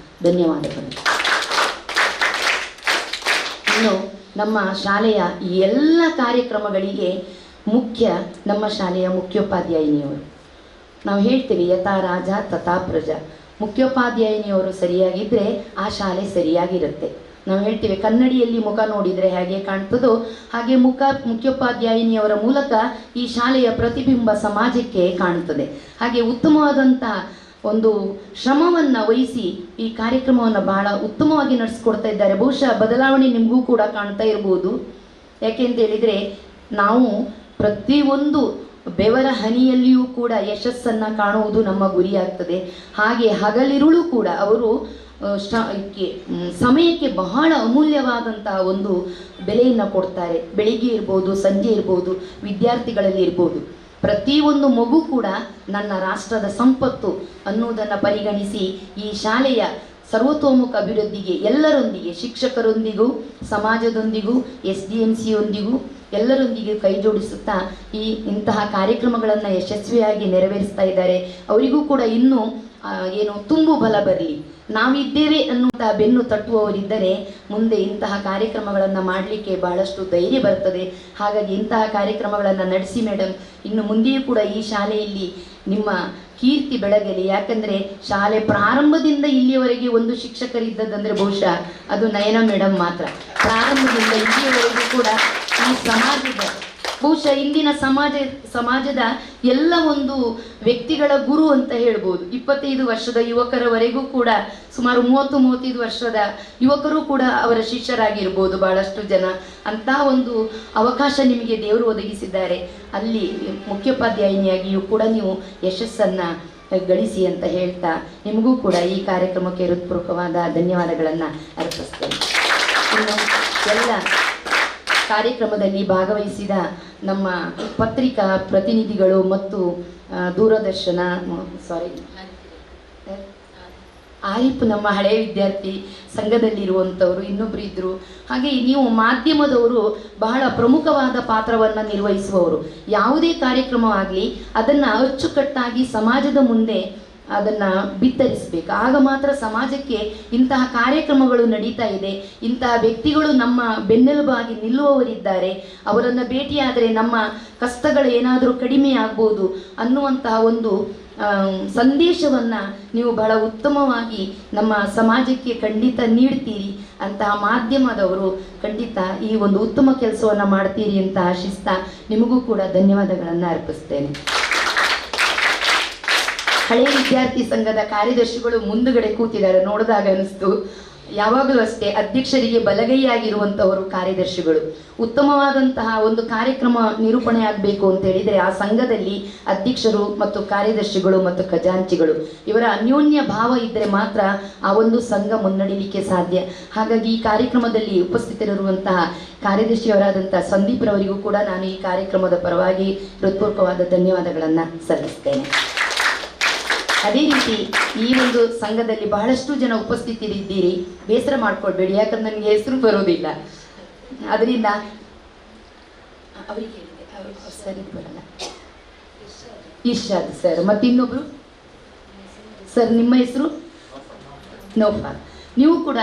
ಧನ್ಯವಾದಗಳು. ಇನ್ನು ನಮ್ಮ ಶಾಲೆಯ ಎಲ್ಲ ಕಾರ್ಯಕ್ರಮಗಳಿಗೆ ಮುಖ್ಯ ನಮ್ಮ ಶಾಲೆಯ ಮುಖ್ಯೋಪಾಧ್ಯಾಯಿನಿಯವರು. ನಾವು ಹೇಳ್ತೀವಿ ಯಥಾ ರಾಜ ತಥಾ ಪ್ರಜಾ. ಮುಖ್ಯೋಪಾಧ್ಯಾಯಿನಿಯವರು ಸರಿಯಾಗಿದ್ದರೆ ಆ ಶಾಲೆ ಸರಿಯಾಗಿರುತ್ತೆ. ನಾವು ಹೇಳ್ತೀವಿ ಕನ್ನಡಿಯಲ್ಲಿ ಮುಖ ನೋಡಿದರೆ ಹೇಗೆ ಕಾಣ್ತದೋ ಹಾಗೆ ಮುಖ್ಯೋಪಾಧ್ಯಾಯಿನಿಯವರ ಮೂಲಕ ಈ ಶಾಲೆಯ ಪ್ರತಿಬಿಂಬ ಸಮಾಜಕ್ಕೆ ಕಾಣುತ್ತದೆ. ಹಾಗೆ ಉತ್ತಮವಾದಂಥ ಒಂದು ಶ್ರಮವನ್ನು ವಹಿಸಿ ಈ ಕಾರ್ಯಕ್ರಮವನ್ನು ಬಹಳ ಉತ್ತಮವಾಗಿ ನಡೆಸ್ಕೊಡ್ತಾ ಇದ್ದಾರೆ. ಬಹುಶಃ ಬದಲಾವಣೆ ನಿಮಗೂ ಕೂಡ ಕಾಣ್ತಾ ಇರ್ಬೋದು. ಯಾಕೆಂತ ಹೇಳಿದರೆ ನಾವು ಪ್ರತಿಯೊಂದು ಬೆವರ ಹನಿಯಲ್ಲಿಯೂ ಕೂಡ ಯಶಸ್ಸನ್ನು ಕಾಣುವುದು ನಮ್ಮ ಗುರಿಯಾಗ್ತದೆ. ಹಾಗೆ ಹಗಲಿರುಳು ಕೂಡ ಅವರು ಸಮಯಕ್ಕೆ ಬಹಳ ಅಮೂಲ್ಯವಾದಂತಹ ಒಂದು ಬೆಲೆಯನ್ನು ಕೊಡ್ತಾರೆ. ಬೆಳಿಗ್ಗೆ ಇರ್ಬೋದು, ಸಂಜೆ ಇರ್ಬೋದು, ವಿದ್ಯಾರ್ಥಿಗಳಲ್ಲಿ ಇರ್ಬೋದು. ಪ್ರತಿಯೊಂದು ಮಗು ಕೂಡ ನನ್ನ ರಾಷ್ಟ್ರದ ಸಂಪತ್ತು ಅನ್ನುವುದನ್ನು ಪರಿಗಣಿಸಿ ಈ ಶಾಲೆಯ ಸರ್ವತೋಮುಖ ಅಭಿವೃದ್ಧಿಗೆ ಎಲ್ಲರೊಂದಿಗೆ, ಶಿಕ್ಷಕರೊಂದಿಗೂ, ಸಮಾಜದೊಂದಿಗೂ, SDMCಯೊಂದಿಗೂ ಎಲ್ಲರೊಂದಿಗೆ ಕೈ ಜೋಡಿಸುತ್ತಾ ಇಂತಹ ಕಾರ್ಯಕ್ರಮಗಳನ್ನು ಯಶಸ್ವಿಯಾಗಿ ನೆರವೇರಿಸ್ತಾ ಇದ್ದಾರೆ. ಅವರಿಗೂ ಕೂಡ ಇನ್ನೂ ತುಂಬು ಬಲ ಬರಲಿ. ನಾವಿದ್ದೇವೆ ಅನ್ನುವಂಥ ಬೆನ್ನು ತಟ್ಟುವವರಿದ್ದರೆ ಮುಂದೆ ಇಂತಹ ಕಾರ್ಯಕ್ರಮಗಳನ್ನು ಮಾಡಲಿಕ್ಕೆ ಬಹಳಷ್ಟು ಧೈರ್ಯ ಬರ್ತದೆ. ಹಾಗಾಗಿ ಇಂತಹ ಕಾರ್ಯಕ್ರಮಗಳನ್ನು ನಡೆಸಿ ಮೇಡಮ್. ಇನ್ನು ಮುಂದೆಯೂ ಕೂಡ ಈ ಶಾಲೆಯಲ್ಲಿ ನಿಮ್ಮ ಕೀರ್ತಿ ಬೆಳಗಲಿ. ಯಾಕಂದರೆ ಶಾಲೆ ಪ್ರಾರಂಭದಿಂದ ಇಲ್ಲಿಯವರೆಗೆ ಒಂದು ಶಿಕ್ಷಕರಿದ್ದದಂದರೆ ಬಹುಶಃ ಅದು ನಯನ ಮೇಡಮ್ ಮಾತ್ರ. ಪ್ರಾರಂಭದಿಂದ ಇಲ್ಲಿಯವರೆಗೂ ಕೂಡ ಈ ಸಮಾಜದ, ಬಹುಶಃ ಇಂದಿನ ಸಮಾಜದ ಎಲ್ಲ ಒಂದು ವ್ಯಕ್ತಿಗಳ ಗುರು ಅಂತ ಹೇಳ್ಬೋದು. 25 ವರ್ಷದ ಯುವಕರವರೆಗೂ ಕೂಡ ಸುಮಾರು 30-35 ವರ್ಷದ ಯುವಕರು ಕೂಡ ಅವರ ಶಿಷ್ಯರಾಗಿರ್ಬೋದು ಬಹಳಷ್ಟು ಜನ. ಅಂಥ ಒಂದು ಅವಕಾಶ ನಿಮಗೆ ದೇವರು ಒದಗಿಸಿದ್ದಾರೆ. ಅಲ್ಲಿ ಮುಖ್ಯೋಪಾಧ್ಯಾಯಿನಿಯಾಗಿಯೂ ಕೂಡ ನೀವು ಯಶಸ್ಸನ್ನು ಗಳಿಸಿ ಅಂತ ಹೇಳ್ತಾ ನಿಮಗೂ ಕೂಡ ಈ ಕಾರ್ಯಕ್ರಮಕ್ಕೆ ಹೃತ್ಪೂರ್ವಕವಾದ ಧನ್ಯವಾದಗಳನ್ನು ಅರ್ಪಿಸ್ತೇನೆ. ಇನ್ನು ಎಲ್ಲ ಕಾರ್ಯಕ್ರಮದಲ್ಲಿ ಭಾಗವಹಿಸಿದ ನಮ್ಮ ಪತ್ರಿಕಾ ಪ್ರತಿನಿಧಿಗಳು ಮತ್ತು ದೂರದರ್ಶನ ಆರಿಫ್ ನಮ್ಮ ಹಳೆಯ ವಿದ್ಯಾರ್ಥಿ ಸಂಘದಲ್ಲಿರುವಂಥವರು ಇನ್ನೊಬ್ಬರು ಇದ್ದರು. ಹಾಗೆ ನೀವು ಮಾಧ್ಯಮದವರು ಬಹಳ ಪ್ರಮುಖವಾದ ಪಾತ್ರವನ್ನು ನಿರ್ವಹಿಸುವವರು. ಯಾವುದೇ ಕಾರ್ಯಕ್ರಮವಾಗಲಿ ಅದನ್ನು ಅಚ್ಚುಕಟ್ಟಾಗಿ ಸಮಾಜದ ಮುಂದೆ ಅದನ್ನು ಬಿತ್ತರಿಸಬೇಕು. ಆಗ ಮಾತ್ರ ಸಮಾಜಕ್ಕೆ ಇಂತಹ ಕಾರ್ಯಕ್ರಮಗಳು ನಡೀತಾ ಇದೆ, ಇಂತಹ ವ್ಯಕ್ತಿಗಳು ನಮ್ಮ ಬೆನ್ನೆಲುಬಾಗಿ ನಿಲ್ಲುವವರಿದ್ದಾರೆ, ಅವರನ್ನು ಭೇಟಿಯಾದರೆ ನಮ್ಮ ಕಷ್ಟಗಳು ಏನಾದರೂ ಕಡಿಮೆ ಆಗ್ಬೋದು ಅನ್ನುವಂತಹ ಒಂದು ಸಂದೇಶವನ್ನು ನೀವು ಬಹಳ ಉತ್ತಮವಾಗಿ ನಮ್ಮ ಸಮಾಜಕ್ಕೆ ಖಂಡಿತ ನೀಡ್ತೀರಿ. ಅಂತಹ ಮಾಧ್ಯಮದವರು ಖಂಡಿತ ಈ ಒಂದು ಉತ್ತಮ ಕೆಲಸವನ್ನು ಮಾಡ್ತೀರಿ ಅಂತ ಆಶಿಸ್ತಾ ನಿಮಗೂ ಕೂಡ ಧನ್ಯವಾದಗಳನ್ನು ಅರ್ಪಿಸ್ತೇನೆ. ಹಳೆಯ ವಿದ್ಯಾರ್ಥಿ ಸಂಘದ ಕಾರ್ಯದರ್ಶಿಗಳು ಮುಂದುಗಡೆ ಕೂತಿದ್ದಾರೆ, ನೋಡಿದಾಗ ಅನಿಸ್ತು. ಯಾವಾಗಲೂ ಅಷ್ಟೇ ಅಧ್ಯಕ್ಷರಿಗೆ ಬಲಗೈಯಾಗಿರುವಂಥವರು ಕಾರ್ಯದರ್ಶಿಗಳು. ಉತ್ತಮವಾದಂತಹ ಒಂದು ಕಾರ್ಯಕ್ರಮ ನಿರೂಪಣೆ ಆಗಬೇಕು ಅಂತ ಹೇಳಿದರೆ ಆ ಸಂಘದಲ್ಲಿ ಅಧ್ಯಕ್ಷರು ಮತ್ತು ಕಾರ್ಯದರ್ಶಿಗಳು ಮತ್ತು ಖಜಾಂಚಿಗಳು ಇವರ ಅನ್ಯೋನ್ಯ ಭಾವ ಇದ್ದರೆ ಮಾತ್ರ ಆ ಒಂದು ಸಂಘ ಮುನ್ನಡೆಯಲಿಕ್ಕೆ ಸಾಧ್ಯ. ಹಾಗಾಗಿ ಈ ಕಾರ್ಯಕ್ರಮದಲ್ಲಿ ಉಪಸ್ಥಿತರಿರುವಂತಹ ಕಾರ್ಯದರ್ಶಿಯವರಾದಂಥ ಸಂದೀಪ್ ರವರಿಗೂ ಕೂಡ ನಾನು ಈ ಕಾರ್ಯಕ್ರಮದ ಪರವಾಗಿ ಹೃತ್ಪೂರ್ವಕವಾದ ಧನ್ಯವಾದಗಳನ್ನು ಸಲ್ಲಿಸ್ತೇನೆ. ಅದೇ ರೀತಿ ಈ ಒಂದು ಸಂಘದಲ್ಲಿ ಬಹಳಷ್ಟು ಜನ ಉಪಸ್ಥಿತರಿದ್ದೀರಿ, ಬೇಸರ ಮಾಡ್ಕೊಳ್ಬೇಡಿ, ಯಾಕಂದ್ರೆ ನನಗೆ ಹೆಸರು ಬರೋದಿಲ್ಲ. ಅದರಿಂದ ಅವರಿಗೆ ಸರಿ ಬರಲ್ಲ. ಇರ್ಷಾದ್ ಸರ್, ಮತ್ತು ಇನ್ನೊಬ್ರು ಸರ್, ನಿಮ್ಮ ಹೆಸರು ನೌಫಾರ್. ನೀವು ಕೂಡ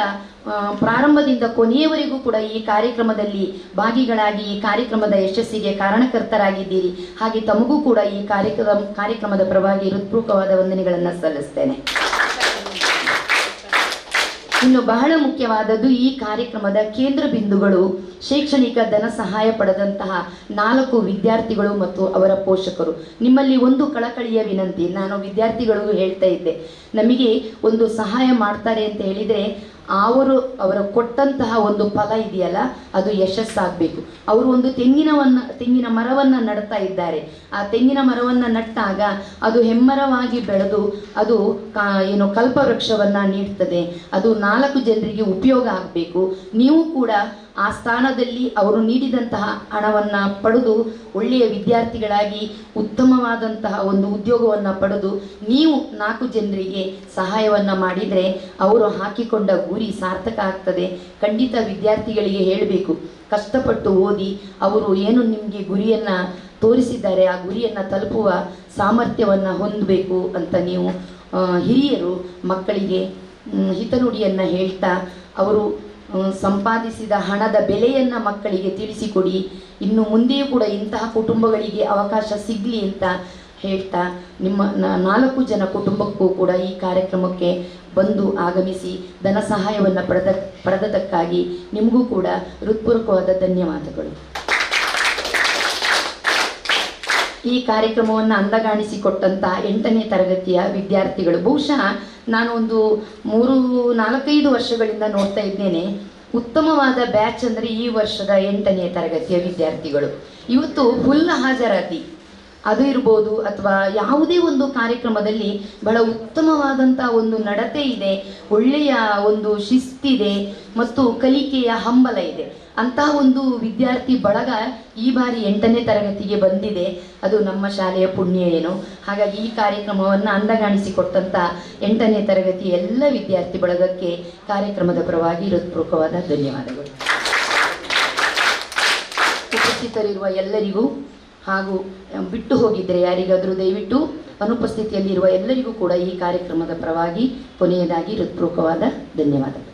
ಪ್ರಾರಂಭದಿಂದ ಕೊನೆಯವರೆಗೂ ಕೂಡ ಈ ಕಾರ್ಯಕ್ರಮದಲ್ಲಿ ಭಾಗಿಗಳಾಗಿ ಈ ಕಾರ್ಯಕ್ರಮದ ಯಶಸ್ಸಿಗೆ ಕಾರಣಕರ್ತರಾಗಿದ್ದೀರಿ. ಹಾಗೆ ತಮಗೂ ಕೂಡ ಈ ಕಾರ್ಯಕ್ರಮದ ಪರವಾಗಿ ಹೃತ್ಪೂರ್ವಕವಾದ ವಂದನೆಗಳನ್ನು ಸಲ್ಲಿಸ್ತೇನೆ. ಇನ್ನು ಬಹಳ ಮುಖ್ಯವಾದದ್ದು, ಈ ಕಾರ್ಯಕ್ರಮದ ಕೇಂದ್ರ ಬಿಂದುಗಳು ಶೈಕ್ಷಣಿಕ ಧನ ಸಹಾಯ ಪಡೆದಂತಹ 4 ವಿದ್ಯಾರ್ಥಿಗಳು ಮತ್ತು ಅವರ ಪೋಷಕರು. ನಿಮ್ಮಲ್ಲಿ ಒಂದು ಕಳಕಳಿಯ ವಿನಂತಿ, ನಾನು ವಿದ್ಯಾರ್ಥಿಗಳಿಗೂ ಹೇಳ್ತಾ ಇದ್ದೆ, ನಮಗೆ ಒಂದು ಸಹಾಯ ಮಾಡ್ತಾರೆ ಅಂತ ಹೇಳಿದರೆ ಅವರ ಕೊಟ್ಟಂತಹ ಒಂದು ಫಲ ಇದೆಯಲ್ಲ ಅದು ಯಶಸ್ಸಾಗಬೇಕು. ಅವರು ಒಂದು ತೆಂಗಿನ ಮರವನ್ನು ನಡ್ತಾ ಇದ್ದಾರೆ. ಆ ತೆಂಗಿನ ಮರವನ್ನು ನಟ್ಟಾಗ ಅದು ಹೆಮ್ಮರವಾಗಿ ಬೆಳೆದು ಅದು ಕಲ್ಪವೃಕ್ಷವನ್ನು ನೀಡ್ತದೆ. ಅದು 4 ಜನರಿಗೆ ಉಪಯೋಗ ಆಗಬೇಕು. ನೀವು ಕೂಡ ಆ ಸ್ಥಾನದಲ್ಲಿ ಅವರು ನೀಡಿದಂತಹ ಹಣವನ್ನು ಪಡೆದು ಒಳ್ಳೆಯ ವಿದ್ಯಾರ್ಥಿಗಳಾಗಿ ಉತ್ತಮವಾದಂತಹ ಒಂದು ಉದ್ಯೋಗವನ್ನು ಪಡೆದು ನೀವು 4 ಜನರಿಗೆ ಸಹಾಯವನ್ನು ಮಾಡಿದರೆ ಅವರು ಹಾಕಿಕೊಂಡ ಗುರಿ ಸಾರ್ಥಕ ಆಗ್ತದೆ. ಖಂಡಿತ ವಿದ್ಯಾರ್ಥಿಗಳಿಗೆ ಹೇಳಬೇಕು, ಕಷ್ಟಪಟ್ಟು ಓದಿ ಅವರು ಏನು ನಿಮಗೆ ಗುರಿಯನ್ನು ತೋರಿಸಿದ್ದಾರೆ ಆ ಗುರಿಯನ್ನು ತಲುಪುವ ಸಾಮರ್ಥ್ಯವನ್ನು ಹೊಂದಬೇಕು ಅಂತ ನೀವು ಹಿರಿಯರು ಮಕ್ಕಳಿಗೆ ಹಿತನುಡಿಯನ್ನು ಹೇಳ್ತಾ ಅವರು ಸಂಪಾದಿಸಿದ ಹಣದ ಬೆಲೆಯನ್ನು ಮಕ್ಕಳಿಗೆ ತಿಳಿಸಿಕೊಡಿ. ಇನ್ನು ಮುಂದೆಯೂ ಕೂಡ ಇಂತಹ ಕುಟುಂಬಗಳಿಗೆ ಅವಕಾಶ ಸಿಗಲಿ ಅಂತ ಹೇಳ್ತಾ ನಿಮ್ಮ 4 ಜನ ಕುಟುಂಬಕ್ಕೂ ಕೂಡ ಈ ಕಾರ್ಯಕ್ರಮಕ್ಕೆ ಬಂದು ಆಗಮಿಸಿ ಧನ ಸಹಾಯವನ್ನು ಪಡೆದದಕ್ಕಾಗಿ ನಿಮಗೂ ಕೂಡ ಹೃತ್ಪೂರ್ವಕವಾದ ಧನ್ಯವಾದಗಳು. ಈ ಕಾರ್ಯಕ್ರಮವನ್ನು ಅಂದಗಾಣಿಸಿಕೊಟ್ಟಂಥ 8ನೇ ತರಗತಿಯ ವಿದ್ಯಾರ್ಥಿಗಳು, ಬಹುಶಃ ನಾನು ಒಂದು 3-4-5 ವರ್ಷಗಳಿಂದ ನೋಡ್ತಾ ಇದ್ದೇನೆ, ಉತ್ತಮವಾದ ಬ್ಯಾಚ್ ಅಂದರೆ ಈ ವರ್ಷದ 8ನೇ ತರಗತಿಯ ವಿದ್ಯಾರ್ಥಿಗಳು. ಇವತ್ತು ಫುಲ್ ಹಾಜರಾತಿ ಅದು ಇರ್ಬೋದು ಅಥವಾ ಯಾವುದೇ ಒಂದು ಕಾರ್ಯಕ್ರಮದಲ್ಲಿ ಬಹಳ ಉತ್ತಮವಾದಂಥ ಒಂದು ನಡತೆ ಇದೆ, ಒಳ್ಳೆಯ ಒಂದು ಶಿಸ್ತಿದೆ ಮತ್ತು ಕಲಿಕೆಯ ಹಂಬಲ ಇದೆ. ಅಂತಹ ಒಂದು ವಿದ್ಯಾರ್ಥಿ ಬಳಗ ಈ ಬಾರಿ 8ನೇ ತರಗತಿಗೆ ಬಂದಿದೆ. ಅದು ನಮ್ಮ ಶಾಲೆಯ ಪುಣ್ಯ ಏನು. ಹಾಗಾಗಿ ಈ ಕಾರ್ಯಕ್ರಮವನ್ನು ಅಂದಗಾಣಿಸಿಕೊಟ್ಟಂಥ 8ನೇ ತರಗತಿ ಎಲ್ಲ ವಿದ್ಯಾರ್ಥಿ ಬಳಗಕ್ಕೆ ಕಾರ್ಯಕ್ರಮದ ಪರವಾಗಿ ಹೃತ್ಪೂರ್ವಕವಾದ ಧನ್ಯವಾದಗಳು. ಉಪಸ್ಥಿತರಿರುವ ಎಲ್ಲರಿಗೂ ಹಾಗೂ ಬಿಟ್ಟು ಹೋಗಿದ್ದರೆ ಯಾರಿಗಾದರೂ ದಯವಿಟ್ಟು ಅನುಪಸ್ಥಿತಿಯಲ್ಲಿರುವ ಎಲ್ಲರಿಗೂ ಕೂಡ ಈ ಕಾರ್ಯಕ್ರಮದ ಪರವಾಗಿ ಕೊನೆಯದಾಗಿ ಹೃತ್ಪೂರ್ವಕವಾದ ಧನ್ಯವಾದಗಳು.